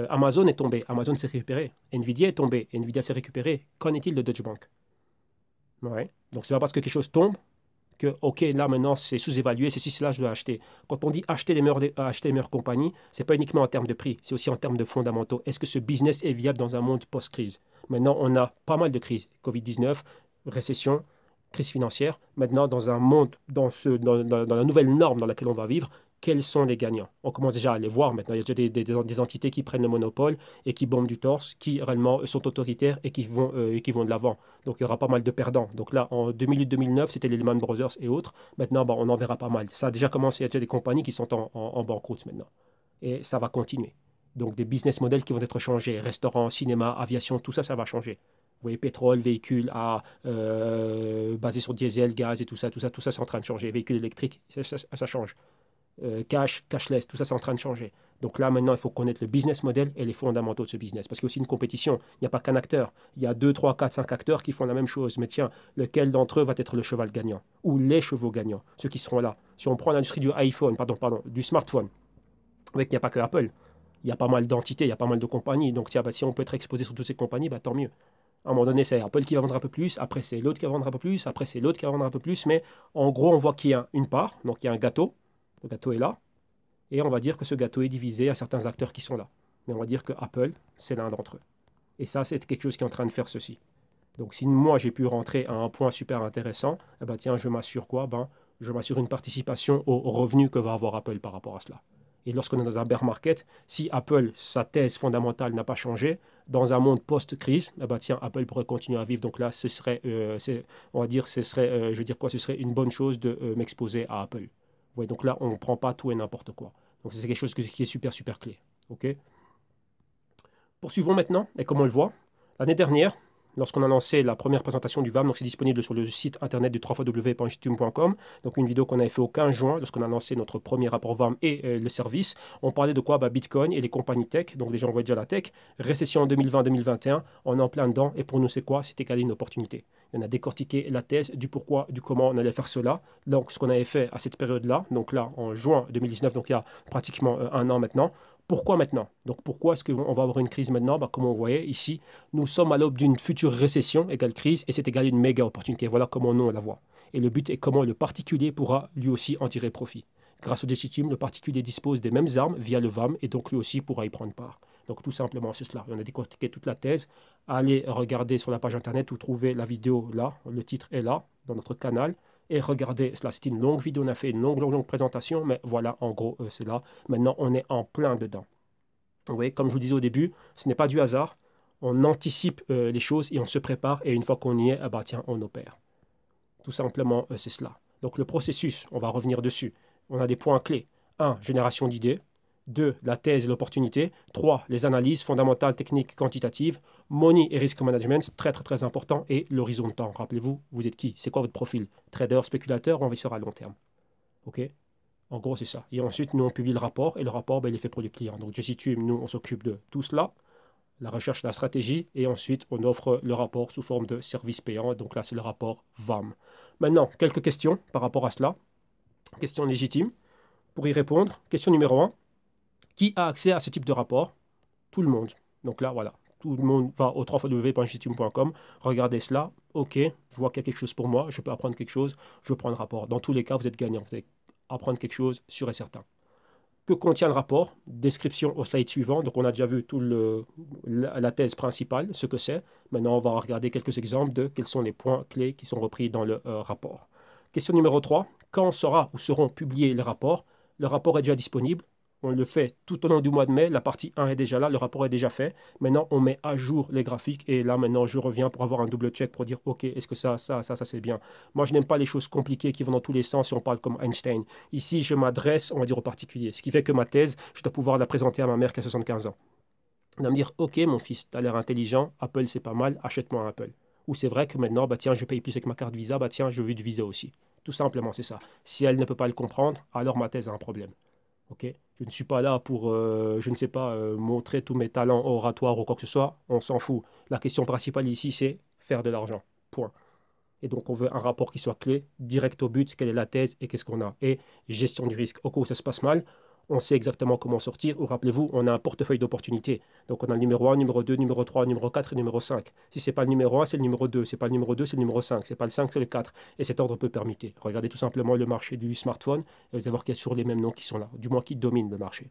Amazon est tombé, Amazon s'est récupéré. Nvidia est tombé, Nvidia s'est récupéré. Qu'en est-il de Deutsche Bank? Ouais. Donc, c'est pas parce que quelque chose tombe que, OK, là maintenant c'est sous-évalué, c'est si cela je dois acheter. Quand on dit acheter les meilleures compagnies, c'est pas uniquement en termes de prix, c'est aussi en termes de fondamentaux. Est-ce que ce business est viable dans un monde post-crise? Maintenant, on a pas mal de crises. Covid-19, récession, crise financière. Maintenant, dans un monde, dans la nouvelle norme dans laquelle on va vivre, quels sont les gagnants? On commence déjà à les voir maintenant. Il y a déjà des entités qui prennent le monopole et qui bombent du torse, qui réellement sont autoritaires et qui vont de l'avant. Donc il y aura pas mal de perdants. Donc là, en 2008-2009, c'était les Lehman Brothers et autres. Maintenant, on en verra pas mal. Ça a déjà commencé, il y a déjà des compagnies qui sont en banqueroute maintenant. Et ça va continuer. Donc des business models qui vont être changés. Restaurants, cinéma, aviation, tout ça, ça va changer. Vous voyez, pétrole, véhicules basés sur diesel, gaz et tout ça, c'est en train de changer. Véhicules électriques, ça change. Cashless, tout ça, c'est en train de changer. Donc là, maintenant, il faut connaître le business model et les fondamentaux de ce business. Parce qu'il y a aussi une compétition. Il n'y a pas qu'un acteur. Il y a 2, 3, 4, 5 acteurs qui font la même chose. Mais tiens, lequel d'entre eux va être le cheval gagnant? Ou les chevaux gagnants? Ceux qui seront là. Si on prend l'industrie du iPhone, du smartphone, avec qu'il n'y a pas que Apple. Il y a pas mal d'entités, il y a pas mal de compagnies. Donc tiens, si on peut être exposé sur toutes ces compagnies, tant mieux. À un moment donné, c'est Apple qui va vendre un peu plus, après c'est l'autre qui va vendre un peu plus, après c'est l'autre qui va vendre un peu plus. Mais en gros, on voit qu'il y a une part, donc il y a un gâteau. Le gâteau est là. Et on va dire que ce gâteau est divisé à certains acteurs qui sont là. Mais on va dire que Apple, c'est l'un d'entre eux. Et ça, c'est quelque chose qui est en train de faire ceci. Donc si moi, j'ai pu rentrer à un point super intéressant, tiens, je m'assure quoi? Je m'assure une participation au revenu que va avoir Apple par rapport à cela. Et lorsqu'on est dans un bear market, si Apple, sa thèse fondamentale n'a pas changé, dans un monde post-crise, tiens, Apple pourrait continuer à vivre. Donc là, ce serait, on va dire, je veux dire quoi, ce serait une bonne chose de m'exposer à Apple. Vous voyez, donc là, on ne prend pas tout et n'importe quoi. Donc c'est quelque chose qui est super, super clé. OK? Poursuivons maintenant, et comme on le voit, l'année dernière, lorsqu'on a lancé la première présentation du VAM, donc c'est disponible sur le site internet du www.jitume.com, donc une vidéo qu'on avait fait au 15 juin, lorsqu'on a lancé notre premier rapport VAM et le service, on parlait de quoi? Bitcoin et les compagnies tech, donc déjà on voit déjà la tech, récession en 2020-2021, on est en plein dedans, et pour nous c'est quoi? C'est égaler une opportunité. On a décortiqué la thèse du pourquoi, du comment on allait faire cela, donc ce qu'on avait fait à cette période-là, donc là en juin 2019, donc il y a pratiquement un an maintenant. Pourquoi maintenant? Donc pourquoi est-ce qu'on va avoir une crise maintenant? Comme on voyait ici, nous sommes à l'aube d'une future récession égale crise et c'est égal une méga opportunité. Voilà comment nous on la voit. Et le but est comment le particulier pourra lui aussi en tirer profit. Grâce au Jesse-Team, le particulier dispose des mêmes armes via le VAM et donc lui aussi pourra y prendre part. Donc tout simplement c'est cela. On a décortiqué toute la thèse. Allez regarder sur la page internet où trouvez la vidéo là. Le titre est là dans notre canal. Et regardez cela, c'est une longue vidéo, on a fait une longue présentation, mais voilà, en gros, c'est là. Maintenant, on est en plein dedans. Vous voyez, comme je vous disais au début, ce n'est pas du hasard. On anticipe les choses et on se prépare. Et une fois qu'on y est, tiens, on opère. Tout simplement, c'est cela. Donc le processus, on va revenir dessus. On a des points clés. 1. Génération d'idées. 2. La thèse et l'opportunité. 3. Les analyses fondamentales, techniques, quantitatives. Money et risk management, très très très important. Et l'horizon de temps. Rappelez-vous, vous êtes qui? C'est quoi votre profil? Trader, spéculateur ou investisseur à long terme? OK? En gros, c'est ça. Et ensuite, nous, on publie le rapport. Et le rapport, il est fait pour le client. Donc, Jesse-Team, nous, on s'occupe de tout cela. La recherche, la stratégie. Et ensuite, on offre le rapport sous forme de service payant. Donc là, c'est le rapport VAM. Maintenant, quelques questions par rapport à cela. Questions légitimes. Pour y répondre, question numéro 1. Qui a accès à ce type de rapport? Tout le monde. Donc là, voilà. Tout le monde va au www.jesse-team.com, regardez cela. OK, je vois qu'il y a quelque chose pour moi. Je peux apprendre quelque chose. Je prends le rapport. Dans tous les cas, vous êtes gagnant. Vous allez apprendre quelque chose, sûr et certain. Que contient le rapport? Description au slide suivant. Donc, on a déjà vu la thèse principale, ce que c'est. Maintenant, on va regarder quelques exemples de quels sont les points clés qui sont repris dans le rapport. Question numéro 3. Quand sera ou seront publiés les rapports? Le rapport est déjà disponible. On le fait tout au long du mois de mai. La partie 1 est déjà là. Le rapport est déjà fait. Maintenant, on met à jour les graphiques. Et là, maintenant, je reviens pour avoir un double check pour dire, OK, est-ce que ça, c'est bien. Moi, je n'aime pas les choses compliquées qui vont dans tous les sens si on parle comme Einstein. Ici, je m'adresse, on va dire, aux particuliers. Ce qui fait que ma thèse, je dois pouvoir la présenter à ma mère qui a 75 ans. Elle va me dire, OK, mon fils, tu as l'air intelligent. Apple, c'est pas mal. Achète-moi un Apple. Ou c'est vrai que maintenant, tiens, je paye plus avec ma carte Visa. Tiens, je veux du Visa aussi. Tout simplement, c'est ça. Si elle ne peut pas le comprendre, alors ma thèse a un problème. OK? Je ne suis pas là pour, je ne sais pas, montrer tous mes talents oratoires ou quoi que ce soit. On s'en fout. La question principale ici, c'est faire de l'argent. Point. Et donc, on veut un rapport qui soit clé, direct au but, quelle est la thèse et qu'est-ce qu'on a. Et gestion du risque. Au cas où ça se passe mal, on sait exactement comment sortir. Ou rappelez-vous, on a un portefeuille d'opportunités. Donc on a le numéro 1, numéro 2, numéro 3, numéro 4 et numéro 5. Si ce n'est pas le numéro 1, c'est le numéro 2. Si ce n'est pas le numéro 2, c'est le numéro 5. Si ce n'est pas le 5, c'est le 4. Et cet ordre peut permuter. Regardez tout simplement le marché du smartphone et vous allez voir qu'il y a toujours les mêmes noms qui sont là, du moins qui dominent le marché.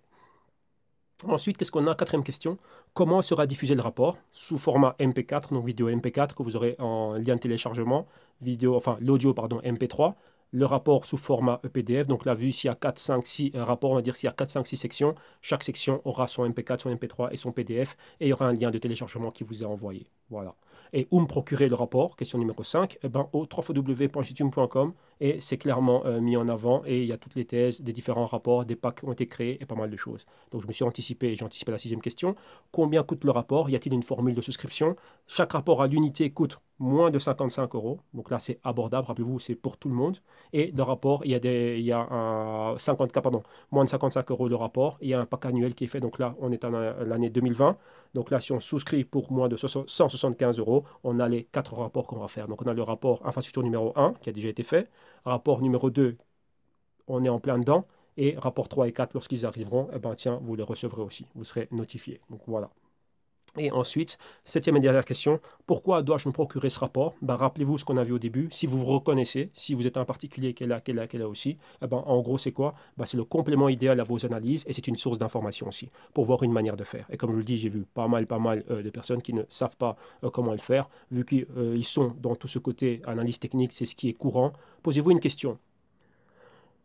Ensuite, qu'est-ce qu'on a? Quatrième question. Comment sera diffusé le rapport? Sous format MP4, donc vidéo MP4 que vous aurez en lien de téléchargement, l'audio MP3. Le rapport sous format PDF. Donc là, vu s'il y a 4, 5, 6 rapports, on va dire s'il y a 4, 5, 6 sections, chaque section aura son MP4, son MP3 et son PDF. Et il y aura un lien de téléchargement qui vous est envoyé. Voilà. Et où me procurer le rapport? Question numéro 5. Eh ben, au www.jtune.com. Et c'est clairement mis en avant. Et il y a toutes les thèses, des différents rapports, des packs ont été créés et pas mal de choses. Donc je me suis anticipé, j'ai anticipé la 6e question. Combien coûte le rapport? Y a-t-il une formule de souscription? Chaque rapport à l'unité coûte moins de 55 €. Donc là, c'est abordable. Rappelez-vous, c'est pour tout le monde. Et le rapport, il y a un 50K, pardon, moins de 55 € le rapport. Il y a un pack annuel qui est fait. Donc là, on est en l'année 2020. Donc là, si on souscrit pour moins de 175 €, on a les 4 rapports qu'on va faire. Donc on a le rapport infrastructure numéro 1 qui a déjà été fait. Rapport numéro 2, on est en plein dedans. Et rapport 3 et 4, lorsqu'ils arriveront, eh ben, tiens, vous les recevrez aussi. Vous serez notifié. Donc voilà. Et ensuite, 7e et dernière question, pourquoi dois-je me procurer ce rapport? Ben, rappelez-vous ce qu'on a vu au début, si vous vous reconnaissez, si vous êtes un particulier qui est là aussi, eh ben, en gros c'est quoi? Ben, c'est le complément idéal à vos analyses et c'est une source d'information aussi, pour voir une manière de faire. Et comme je vous le dis, j'ai vu pas mal de personnes qui ne savent pas comment le faire, vu qu'ils sont dans tout ce côté analyse technique, c'est ce qui est courant. Posez-vous une question,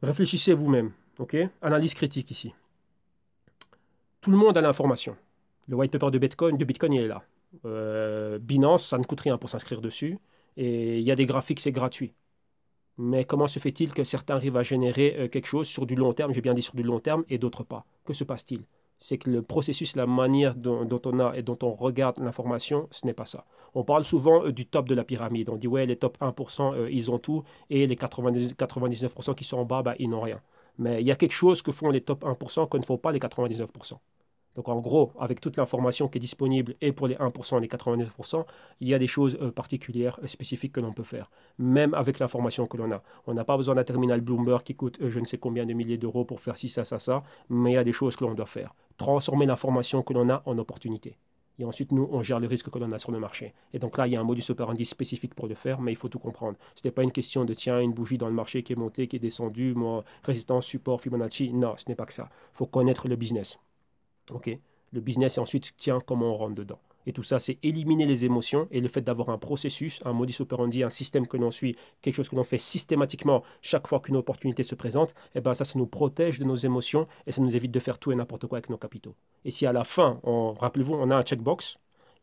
réfléchissez vous-même, ok? Analyse critique ici. Tout le monde a l'information. Le white paper de Bitcoin, il est là. Binance, ça ne coûte rien pour s'inscrire dessus. Et il y a des graphiques, c'est gratuit. Mais comment se fait-il que certains arrivent à générer quelque chose sur du long terme, j'ai bien dit sur du long terme, et d'autres pas? Que se passe-t-il? C'est que le processus, la manière dont on a et dont on regarde l'information, ce n'est pas ça. On parle souvent du top de la pyramide. On dit, ouais, les top 1%, ils ont tout, et les 99% qui sont en bas, bah, ils n'ont rien. Mais il y a quelque chose que font les top 1% que ne font pas les 99%. Donc en gros, avec toute l'information qui est disponible et pour les 1% et les 99%, il y a des choses particulières, spécifiques que l'on peut faire, même avec l'information que l'on a. On n'a pas besoin d'un terminal Bloomberg qui coûte je ne sais combien de milliers d'euros pour faire ci, ça, mais il y a des choses que l'on doit faire. Transformer l'information que l'on a en opportunité. Et ensuite, nous, on gère le risque que l'on a sur le marché. Et donc là, il y a un modus operandi spécifique pour le faire, mais il faut tout comprendre. Ce n'est pas une question de, tiens, une bougie dans le marché qui est montée, qui est descendue, résistance, support, Fibonacci. Non, ce n'est pas que ça. Il faut connaître le business. Ok, le business et ensuite, tiens, comment on rentre dedans. Et tout ça, c'est éliminer les émotions et le fait d'avoir un processus, un modus operandi, un système que l'on suit, quelque chose que l'on fait systématiquement chaque fois qu'une opportunité se présente, et ben ça nous protège de nos émotions et ça nous évite de faire tout et n'importe quoi avec nos capitaux. Et si à la fin, rappelez-vous, on a un checkbox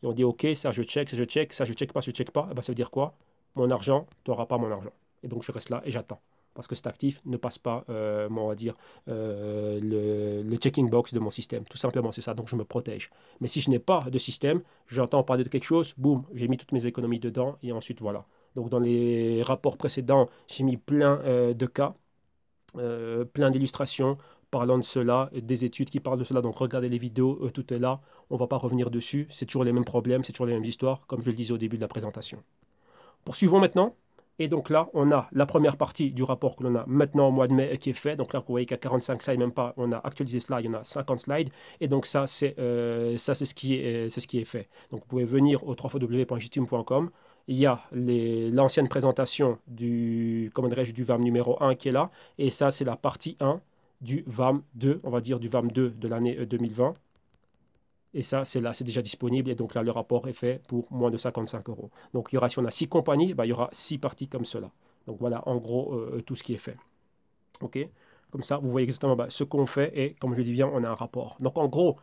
et on dit ok, ça je check, ça je check, ça je check pas, et ben ça veut dire quoi? Mon argent, tu n'auras pas mon argent. Et donc je reste là et j'attends. Parce que cet actif ne passe pas, on va dire, le checking box de mon système. Tout simplement, c'est ça. Donc, je me protège. Mais si je n'ai pas de système, j'entends parler de quelque chose, boum, j'ai mis toutes mes économies dedans et ensuite, voilà. Donc, dans les rapports précédents, j'ai mis plein de cas, plein d'illustrations parlant de cela, des études qui parlent de cela. Donc, regardez les vidéos, tout est là. On ne va pas revenir dessus. C'est toujours les mêmes problèmes, c'est toujours les mêmes histoires, comme je le disais au début de la présentation. Poursuivons maintenant. Et donc là, on a la première partie du rapport que l'on a maintenant au mois de mai qui est fait. Donc là, vous voyez qu'à 45 slides, même pas, on a actualisé cela, il y en a 50 slides. Et donc ça, c'est ce qui est fait. Donc vous pouvez venir au www.jtune.com. Il y a l'ancienne présentation du VAM numéro 1 qui est là. Et ça, c'est la partie 1 du VAM 2, on va dire du VAM 2 de l'année 2020. Et ça, c'est là, c'est déjà disponible. Et donc là, le rapport est fait pour moins de 55 €. Donc, il y aura, si on a 6 compagnies, il y aura 6 parties comme cela. Donc voilà, en gros, tout ce qui est fait. OK? Comme ça, vous voyez exactement ce qu'on fait. Et comme je dis bien, on a un rapport. Donc en gros,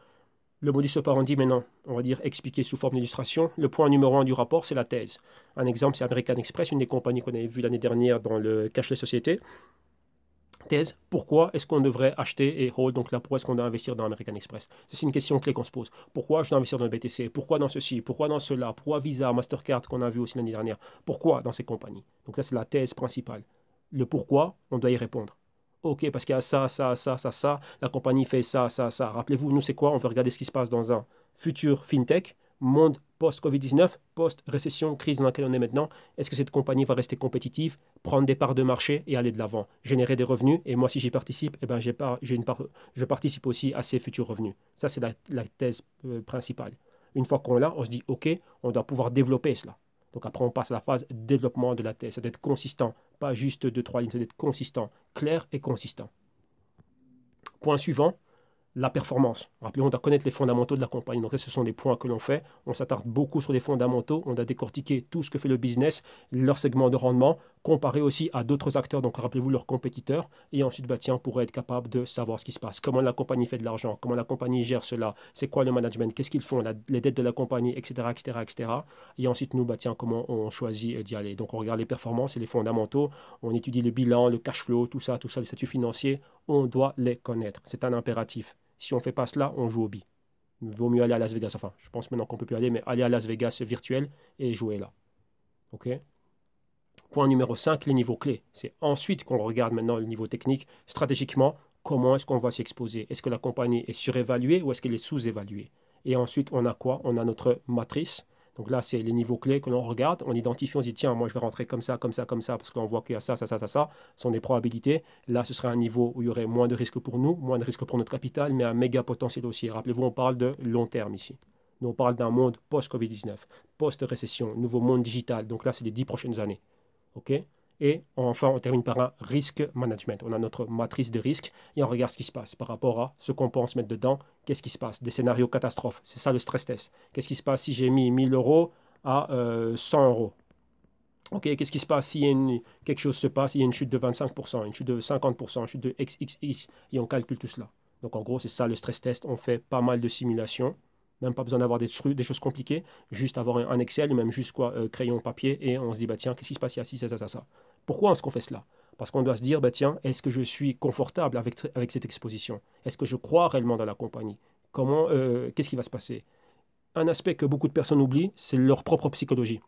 le modus operandi maintenant, on va dire expliqué sous forme d'illustration. Le point numéro 1 du rapport, c'est la thèse. Un exemple, c'est American Express, une des compagnies qu'on avait vues l'année dernière dans le Cashless Société. Thèse, pourquoi est-ce qu'on devrait acheter et hold, donc là, pourquoi est-ce qu'on doit investir dans American Express? C'est une question clé qu'on se pose. Pourquoi je dois investir dans le BTC? Pourquoi dans ceci? Pourquoi dans cela? Pourquoi Visa, Mastercard qu'on a vu aussi l'année dernière? Pourquoi dans ces compagnies? Donc ça, c'est la thèse principale. Le pourquoi, on doit y répondre. Ok, parce qu'il y a ça, la compagnie fait ça. Rappelez-vous, nous, c'est quoi? On veut regarder ce qui se passe dans un futur fintech, monde Post-Covid-19, post-récession, crise dans laquelle on est maintenant, est-ce que cette compagnie va rester compétitive, prendre des parts de marché et aller de l'avant, générer des revenus? Et moi, si j'y participe, eh ben, je participe aussi à ces futurs revenus. Ça, c'est la thèse principale. Une fois qu'on l'a, on se dit, OK, on doit pouvoir développer cela. Donc après, on passe à la phase développement de la thèse. Ça doit être consistant, pas juste 2-3 lignes, ça doit être consistant, clair et consistant. Point suivant, la performance. Rappelez-vous, on doit connaître les fondamentaux de la compagnie. Donc, là, ce sont des points que l'on fait. On s'attarde beaucoup sur les fondamentaux. On doit décortiquer tout ce que fait le business, leur segment de rendement, comparer aussi à d'autres acteurs. Donc, rappelez-vous, leurs compétiteurs. Et ensuite, bah, tiens, on pourrait être capable de savoir ce qui se passe. Comment la compagnie fait de l'argent, comment la compagnie gère cela, c'est quoi le management, qu'est-ce qu'ils font, les dettes de la compagnie, etc., etc., etc. Et ensuite, nous, bah, tiens, comment on choisit d'y aller. Donc, on regarde les performances et les fondamentaux. On étudie le bilan, le cash flow, tout ça, les statuts financiers. On doit les connaître. C'est un impératif. Si on ne fait pas cela, on joue au bi. Il vaut mieux aller à Las Vegas. Enfin, je pense maintenant qu'on ne peut plus aller, mais aller à Las Vegas virtuel et jouer là. OK? Point numéro 5, les niveaux clés. C'est ensuite qu'on regarde maintenant le niveau technique. Stratégiquement, comment est-ce qu'on va s'y exposer? Est-ce que la compagnie est surévaluée ou est-ce qu'elle est sous-évaluée? Et ensuite, on a quoi? On a notre matrice. Donc là, c'est les niveaux clés que l'on regarde. On identifie, on se dit, tiens, moi, je vais rentrer comme ça, comme ça, comme ça, parce qu'on voit qu'il y a ça, ça, ça, ça, ça. Ce sont des probabilités. Là, ce serait un niveau où il y aurait moins de risques pour nous, moins de risques pour notre capital, mais un méga potentiel aussi. Rappelez-vous, on parle de long terme ici. Nous, on parle d'un monde post-Covid-19, post-récession, nouveau monde digital. Donc là, c'est les 10 prochaines années. OK? Et enfin, on termine par un risque management. On a notre matrice de risque et on regarde ce qui se passe par rapport à ce qu'on pense mettre dedans. Qu'est-ce qui se passe? Des scénarios catastrophes. C'est ça le stress test. Qu'est-ce qui se passe si j'ai mis 1000 euros à 100 euros? OK, qu'est-ce qui se passe si quelque chose se passe, il y a une chute de 25%, une chute de 50%, une chute de XXX et on calcule tout cela. Donc en gros, c'est ça le stress test. On fait pas mal de simulations. Même pas besoin d'avoir des choses compliquées, juste avoir un Excel, même juste quoi, crayon, papier, et on se dit, bah tiens, qu'est-ce qui se passe ici, ça, ça, ça, ça. Pourquoi est-ce qu'on fait cela? Parce qu'on doit se dire, bah tiens, est-ce que je suis confortable avec cette exposition? Est-ce que je crois réellement dans la compagnie? Qu'est-ce qui va se passer? Un aspect que beaucoup de personnes oublient, c'est leur propre psychologie.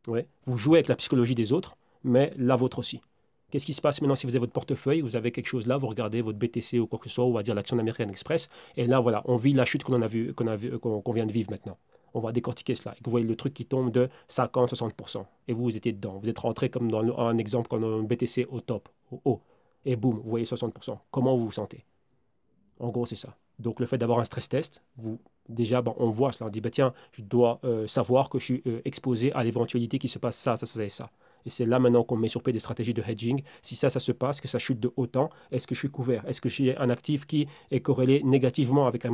Ouais. Vous jouez avec la psychologie des autres, mais la vôtre aussi. Qu'est-ce qui se passe maintenant si vous avez votre portefeuille, vous avez quelque chose là, vous regardez votre BTC ou quoi que ce soit, on va dire l'action d'American Express, et là voilà, on vit la chute qu'on vient de vivre maintenant. On va décortiquer cela. Et que vous voyez le truc qui tombe de 50-60%. Et vous étiez dedans. Vous êtes rentré comme dans un exemple, comme dans un BTC au top, au haut. Et boum, vous voyez 60%. Comment vous vous sentez? En gros, c'est ça. Donc le fait d'avoir un stress test, déjà, on voit cela. On dit, bah, tiens, je dois savoir que je suis exposé à l'éventualité qu'il se passe ça, ça, ça et ça. Et c'est là maintenant qu'on met sur pied des stratégies de hedging. Si ça se passe, que ça chute de autant, est-ce que je suis couvert? Est-ce que j'ai un actif qui est corrélé négativement avec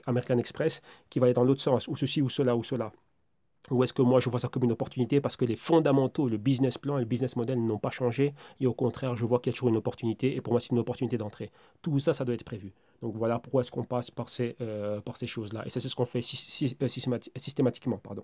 American Express, qui va aller dans l'autre sens, ou ceci, ou cela, ou cela? Ou est-ce que moi, je vois ça comme une opportunité parce que les fondamentaux, le business plan et le business model n'ont pas changé et au contraire, je vois qu'il y a toujours une opportunité et pour moi, c'est une opportunité d'entrée. Tout ça, ça doit être prévu. Donc voilà pourquoi est-ce qu'on passe par ces choses-là. Et ça, c'est ce qu'on fait systématiquement. Pardon.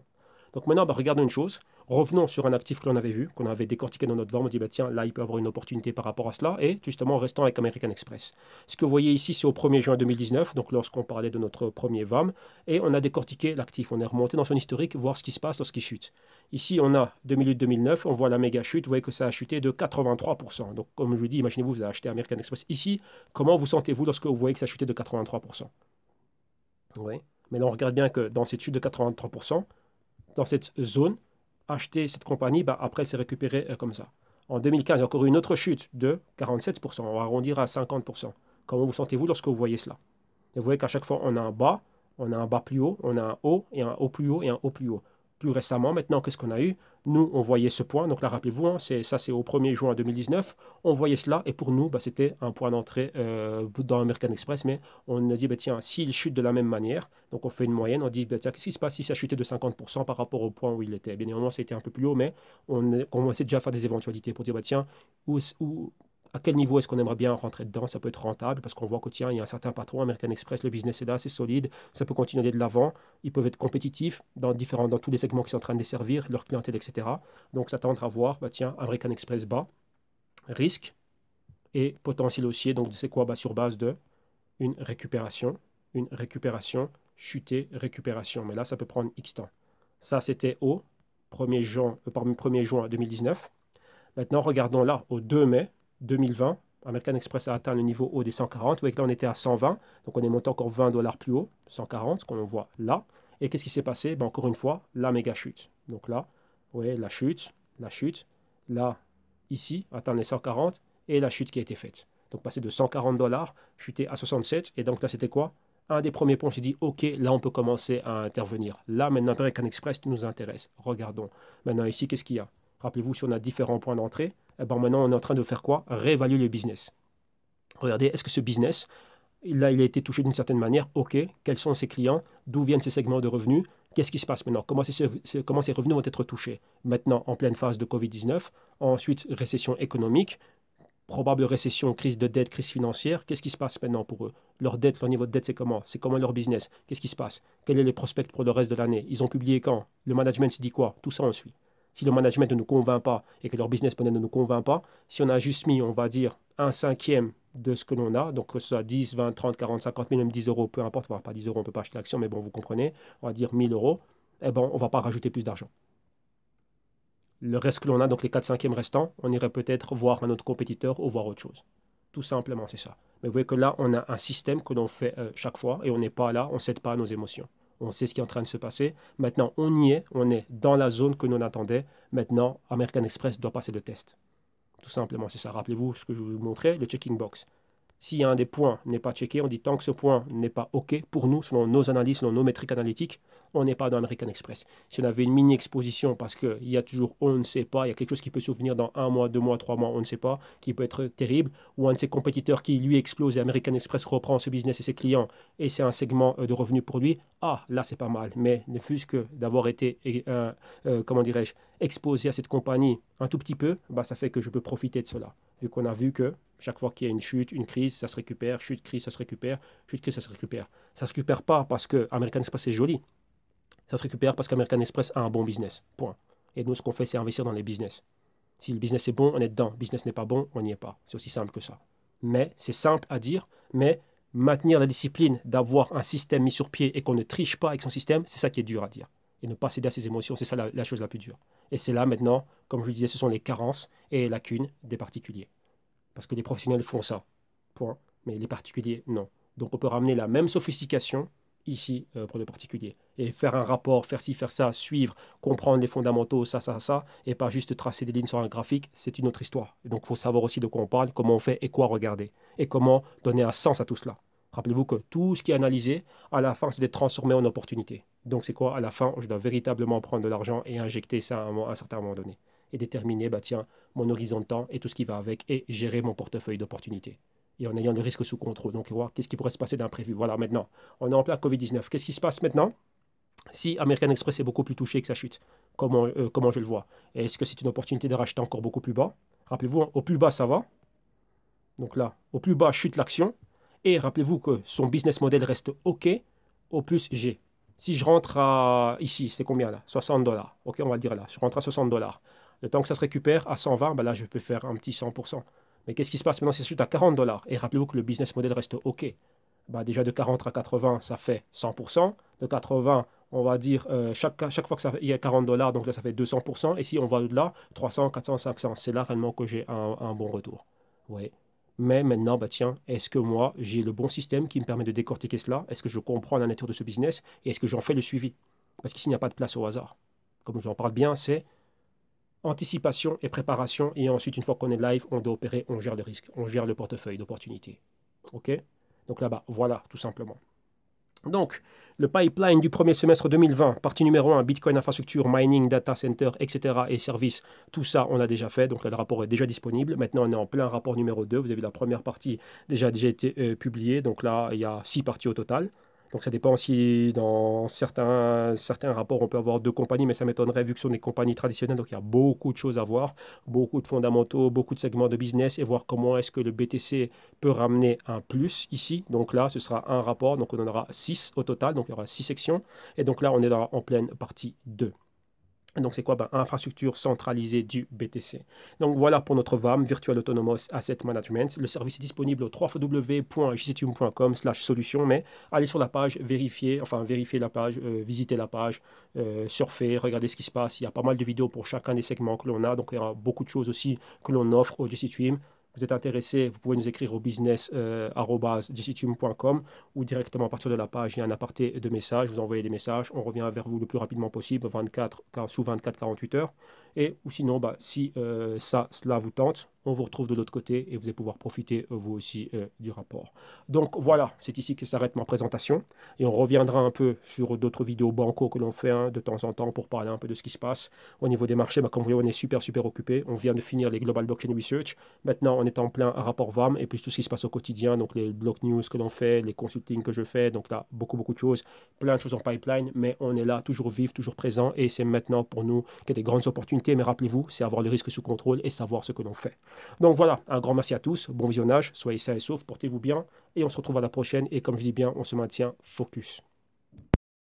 Donc maintenant, regardons une chose. Revenons sur un actif que l'on avait vu, qu'on avait décortiqué dans notre VAR. On dit, bah, tiens, là, il peut y avoir une opportunité par rapport à cela. Et justement, restons avec American Express. Ce que vous voyez ici, c'est au 1er juin 2019, donc lorsqu'on parlait de notre premier VAM. Et on a décortiqué l'actif. On est remonté dans son historique, voir ce qui se passe lorsqu'il chute. Ici, on a 2008-2009. On voit la méga chute. Vous voyez que ça a chuté de 83%. Donc, comme je vous dis, imaginez-vous, vous avez acheté American Express ici. Comment vous sentez-vous lorsque vous voyez que ça a chuté de 83%? Oui. Mais là, on regarde bien que dans cette chute de 83%, dans cette zone, acheter cette compagnie, après, elle s'est récupérée comme ça. En 2015, il y a encore eu une autre chute de 47%. On va arrondir à 50%. Comment vous sentez-vous lorsque vous voyez cela? Et vous voyez qu'à chaque fois, on a un bas plus haut, on a un haut et un haut plus haut et un haut plus haut. Plus récemment, maintenant, qu'est-ce qu'on a eu? Nous, on voyait ce point. Donc là, rappelez-vous, hein, c'est au 1er juin 2019. On voyait cela. Et pour nous, c'était un point d'entrée dans American Express. Mais on a dit, tiens, s'il chute de la même manière, donc on fait une moyenne, on dit, tiens, qu'est-ce qui se passe si ça chutait de 50% par rapport au point où il était? Bien évidemment, c'était un peu plus haut, mais on commençait déjà à faire des éventualités pour dire, tiens, à quel niveau est-ce qu'on aimerait bien rentrer dedans? Ça peut être rentable parce qu'on voit que tiens, il y a un certain patron, American Express, le business est là, c'est solide, ça peut continuer de l'avant, ils peuvent être compétitifs dans tous les segments qui sont en train de desservir, leur clientèle, etc. Donc ça tendra à voir, tiens, American Express bas, risque et potentiel haussier. Donc c'est quoi? Sur base de une récupération, chuter, récupération. Mais là, ça peut prendre X temps. Ça, c'était au 1er juin 2019. Maintenant, regardons là, au 2 mai 2020, American Express a atteint le niveau haut des 140. Vous voyez que là, on était à 120. Donc, on est monté encore $20 plus haut, 140, qu'on voit là. Et qu'est-ce qui s'est passé? Ben, encore une fois, la méga chute. Donc là, ouais, la chute, là, ici, atteindre les 140, et la chute qui a été faite. Donc passer de 140 $, chuter à 67, et donc là, c'était quoi? Un des premiers points, j'ai dit, OK, là, on peut commencer à intervenir. Là, maintenant, American Express nous intéresse. Regardons. Maintenant, ici, qu'est-ce qu'il y a? Rappelez-vous, si on a différents points d'entrée, eh ben, maintenant, on est en train de faire quoi? Réévaluer le business. Regardez, est-ce que ce business, là, il a été touché d'une certaine manière? OK. Quels sont ses clients? D'où viennent ces segments de revenus? Qu'est-ce qui se passe maintenant? Comment ces revenus vont être touchés? Maintenant, en pleine phase de Covid-19, ensuite, récession économique, probable récession, crise de dette, crise financière. Qu'est-ce qui se passe maintenant pour eux? Leur dette, leur niveau de dette, c'est comment? C'est comment leur business? Qu'est-ce qui se passe? Quels sont les prospects pour le reste de l'année? Ils ont publié quand? Le management se dit quoi? Tout ça, on suit. Si le management ne nous convainc pas et que leur business model ne nous convainc pas, si on a juste mis, on va dire, un cinquième de ce que l'on a, donc que ce soit 10, 20, 30, 40, 50 000, même 10 euros, peu importe, on va pas 10 euros, on ne peut pas acheter l'action, mais bon, vous comprenez, on va dire 1000 euros, eh ben, on ne va pas rajouter plus d'argent. Le reste que l'on a, donc les 4 cinquièmes restants, on irait peut-être voir un autre compétiteur ou voir autre chose. Tout simplement, c'est ça. Mais vous voyez que là, on a un système que l'on fait chaque fois et on n'est pas là, on ne cède pas à nos émotions. On sait ce qui est en train de se passer. Maintenant, on y est, on est dans la zone que l'on attendait. Maintenant, American Express doit passer le test. Tout simplement, c'est ça. Rappelez-vous ce que je vous montrais, le checking box. S'il y a un des points n'est pas checké, on dit tant que ce point n'est pas OK pour nous, selon nos analyses, selon nos métriques analytiques, on n'est pas dans American Express. Si on avait une mini-exposition, parce qu'il y a toujours on ne sait pas, il y a quelque chose qui peut survenir dans 1 mois, 2 mois, 3 mois, on ne sait pas, qui peut être terrible, ou un de ses compétiteurs qui lui explose et American Express reprend ce business et ses clients, et c'est un segment de revenus pour lui, ah, là c'est pas mal. Mais ne fût-ce que d'avoir été, comment dirais-je, exposé à cette compagnie un tout petit peu, bah, ça fait que je peux profiter de cela. Vu qu'on a vu que chaque fois qu'il y a une chute, une crise, ça se récupère, chute, crise, ça se récupère, chute, crise, ça se récupère. Ça ne se récupère pas parce que American Express est joli. Ça se récupère parce qu'American Express a un bon business. Point. Et nous, ce qu'on fait, c'est investir dans les business. Si le business est bon, on est dedans. Le business n'est pas bon, on n'y est pas. C'est aussi simple que ça. Mais c'est simple à dire, mais maintenir la discipline d'avoir un système mis sur pied et qu'on ne triche pas avec son système, c'est ça qui est dur à dire. Et ne pas céder à ses émotions, c'est ça la chose la plus dure. Et c'est là maintenant, comme je le disais, ce sont les carences et les lacunes des particuliers. Parce que les professionnels font ça, point. Mais les particuliers, non. Donc on peut ramener la même sophistication ici pour les particuliers. Et faire un rapport, faire ci, faire ça, suivre, comprendre les fondamentaux, ça, et pas juste tracer des lignes sur un graphique, c'est une autre histoire. Et donc il faut savoir aussi de quoi on parle, comment on fait et quoi regarder. Et comment donner un sens à tout cela. Rappelez-vous que tout ce qui est analysé, à la fin, c'est d'être transformé en opportunité. Donc c'est quoi? À la fin, je dois véritablement prendre de l'argent et injecter ça à un certain moment donné. Et déterminer, bah tiens, mon horizon de temps et tout ce qui va avec, et gérer mon portefeuille d'opportunités. Et en ayant le risque sous contrôle. Donc, voir qu'est-ce qui pourrait se passer d'imprévu. Voilà, maintenant, on est en plein Covid-19. Qu'est-ce qui se passe maintenant si American Express est beaucoup plus touché que sa chute? Comment je le vois? Est-ce que c'est une opportunité de racheter encore beaucoup plus bas? Rappelez-vous, hein, au plus bas, ça va. Donc là, au plus bas, chute l'action. Et rappelez-vous que son business model reste OK. Au plus, j'ai. Si je rentre à ici, c'est combien là? 60 $. OK, on va le dire là. Je rentre à 60 $. Le temps que ça se récupère à 120, ben là, je peux faire un petit 100%. Mais qu'est-ce qui se passe maintenant si ça chute à 40 $? Et rappelez-vous que le business model reste OK. Bah, déjà de 40 à 80, ça fait 100%. De 80, on va dire, chaque fois qu'il y a 40 $, donc là, ça fait 200%. Et si on va au-delà, 300, 400, 500, c'est là réellement que j'ai un bon retour. Oui. Mais maintenant, bah tiens, est-ce que moi, j'ai le bon système qui me permet de décortiquer cela? Est-ce que je comprends la nature de ce business? Et est-ce que j'en fais le suivi? Parce qu'ici, il n'y a pas de place au hasard. Comme je vous en parle bien, c'est anticipation et préparation. Et ensuite, une fois qu'on est live, on doit opérer, on gère le risque, on gère le portefeuille d'opportunités. OK? Donc là-bas, voilà, tout simplement. Donc, le pipeline du premier semestre 2020, partie numéro 1, Bitcoin, infrastructure, mining, data center, etc. et services, tout ça, on a déjà fait. Donc, là, le rapport est déjà disponible. Maintenant, on est en plein rapport numéro 2. Vous avez la première partie déjà été publiée. Donc là, il y a 6 parties au total. Donc, ça dépend si dans certains rapports, on peut avoir 2 compagnies, mais ça m'étonnerait vu que ce sont des compagnies traditionnelles. Donc, il y a beaucoup de choses à voir, beaucoup de fondamentaux, beaucoup de segments de business et voir comment est-ce que le BTC peut ramener un plus ici. Donc là, ce sera un rapport. Donc, on en aura 6 au total. Donc, il y aura 6 sections. Et donc là, on est en pleine partie 2. Donc, c'est quoi? Infrastructure centralisée du BTC. Donc, voilà pour notre VAM, Virtual Autonomous Asset Management. Le service est disponible au www.jctum.com/solution, mais allez sur la page, vérifiez la page, visitez la page, surfez, regardez ce qui se passe. Il y a pas mal de vidéos pour chacun des segments que l'on a. Donc, il y aura beaucoup de choses aussi que l'on offre au JCTUM. vous êtes intéressé, vous pouvez nous écrire au business@jctube.com ou directement à partir de la page, il y a un aparté de messages, vous envoyez des messages, on revient vers vous le plus rapidement possible, sous 24-48 heures. Et ou sinon, si cela vous tente, on vous retrouve de l'autre côté et vous allez pouvoir profiter vous aussi du rapport. Donc voilà, c'est ici que s'arrête ma présentation et on reviendra un peu sur d'autres vidéos banco que l'on fait de temps en temps pour parler un peu de ce qui se passe au niveau des marchés. Comme vous voyez, on est super occupé. On vient de finir les Global Blockchain Research. Maintenant, on est en plein rapport VAM et puis tout ce qui se passe au quotidien, donc les block news que l'on fait, les consultings que je fais, donc là, beaucoup de choses, plein de choses en pipeline, mais on est là, toujours vif, toujours présent et c'est maintenant pour nous qu'il y a des grandes opportunités, mais rappelez-vous, c'est avoir le risque sous contrôle et savoir ce que l'on fait. Donc voilà, un grand merci à tous, bon visionnage, soyez sains et saufs, portez-vous bien et on se retrouve à la prochaine et comme je dis bien, on se maintient focus.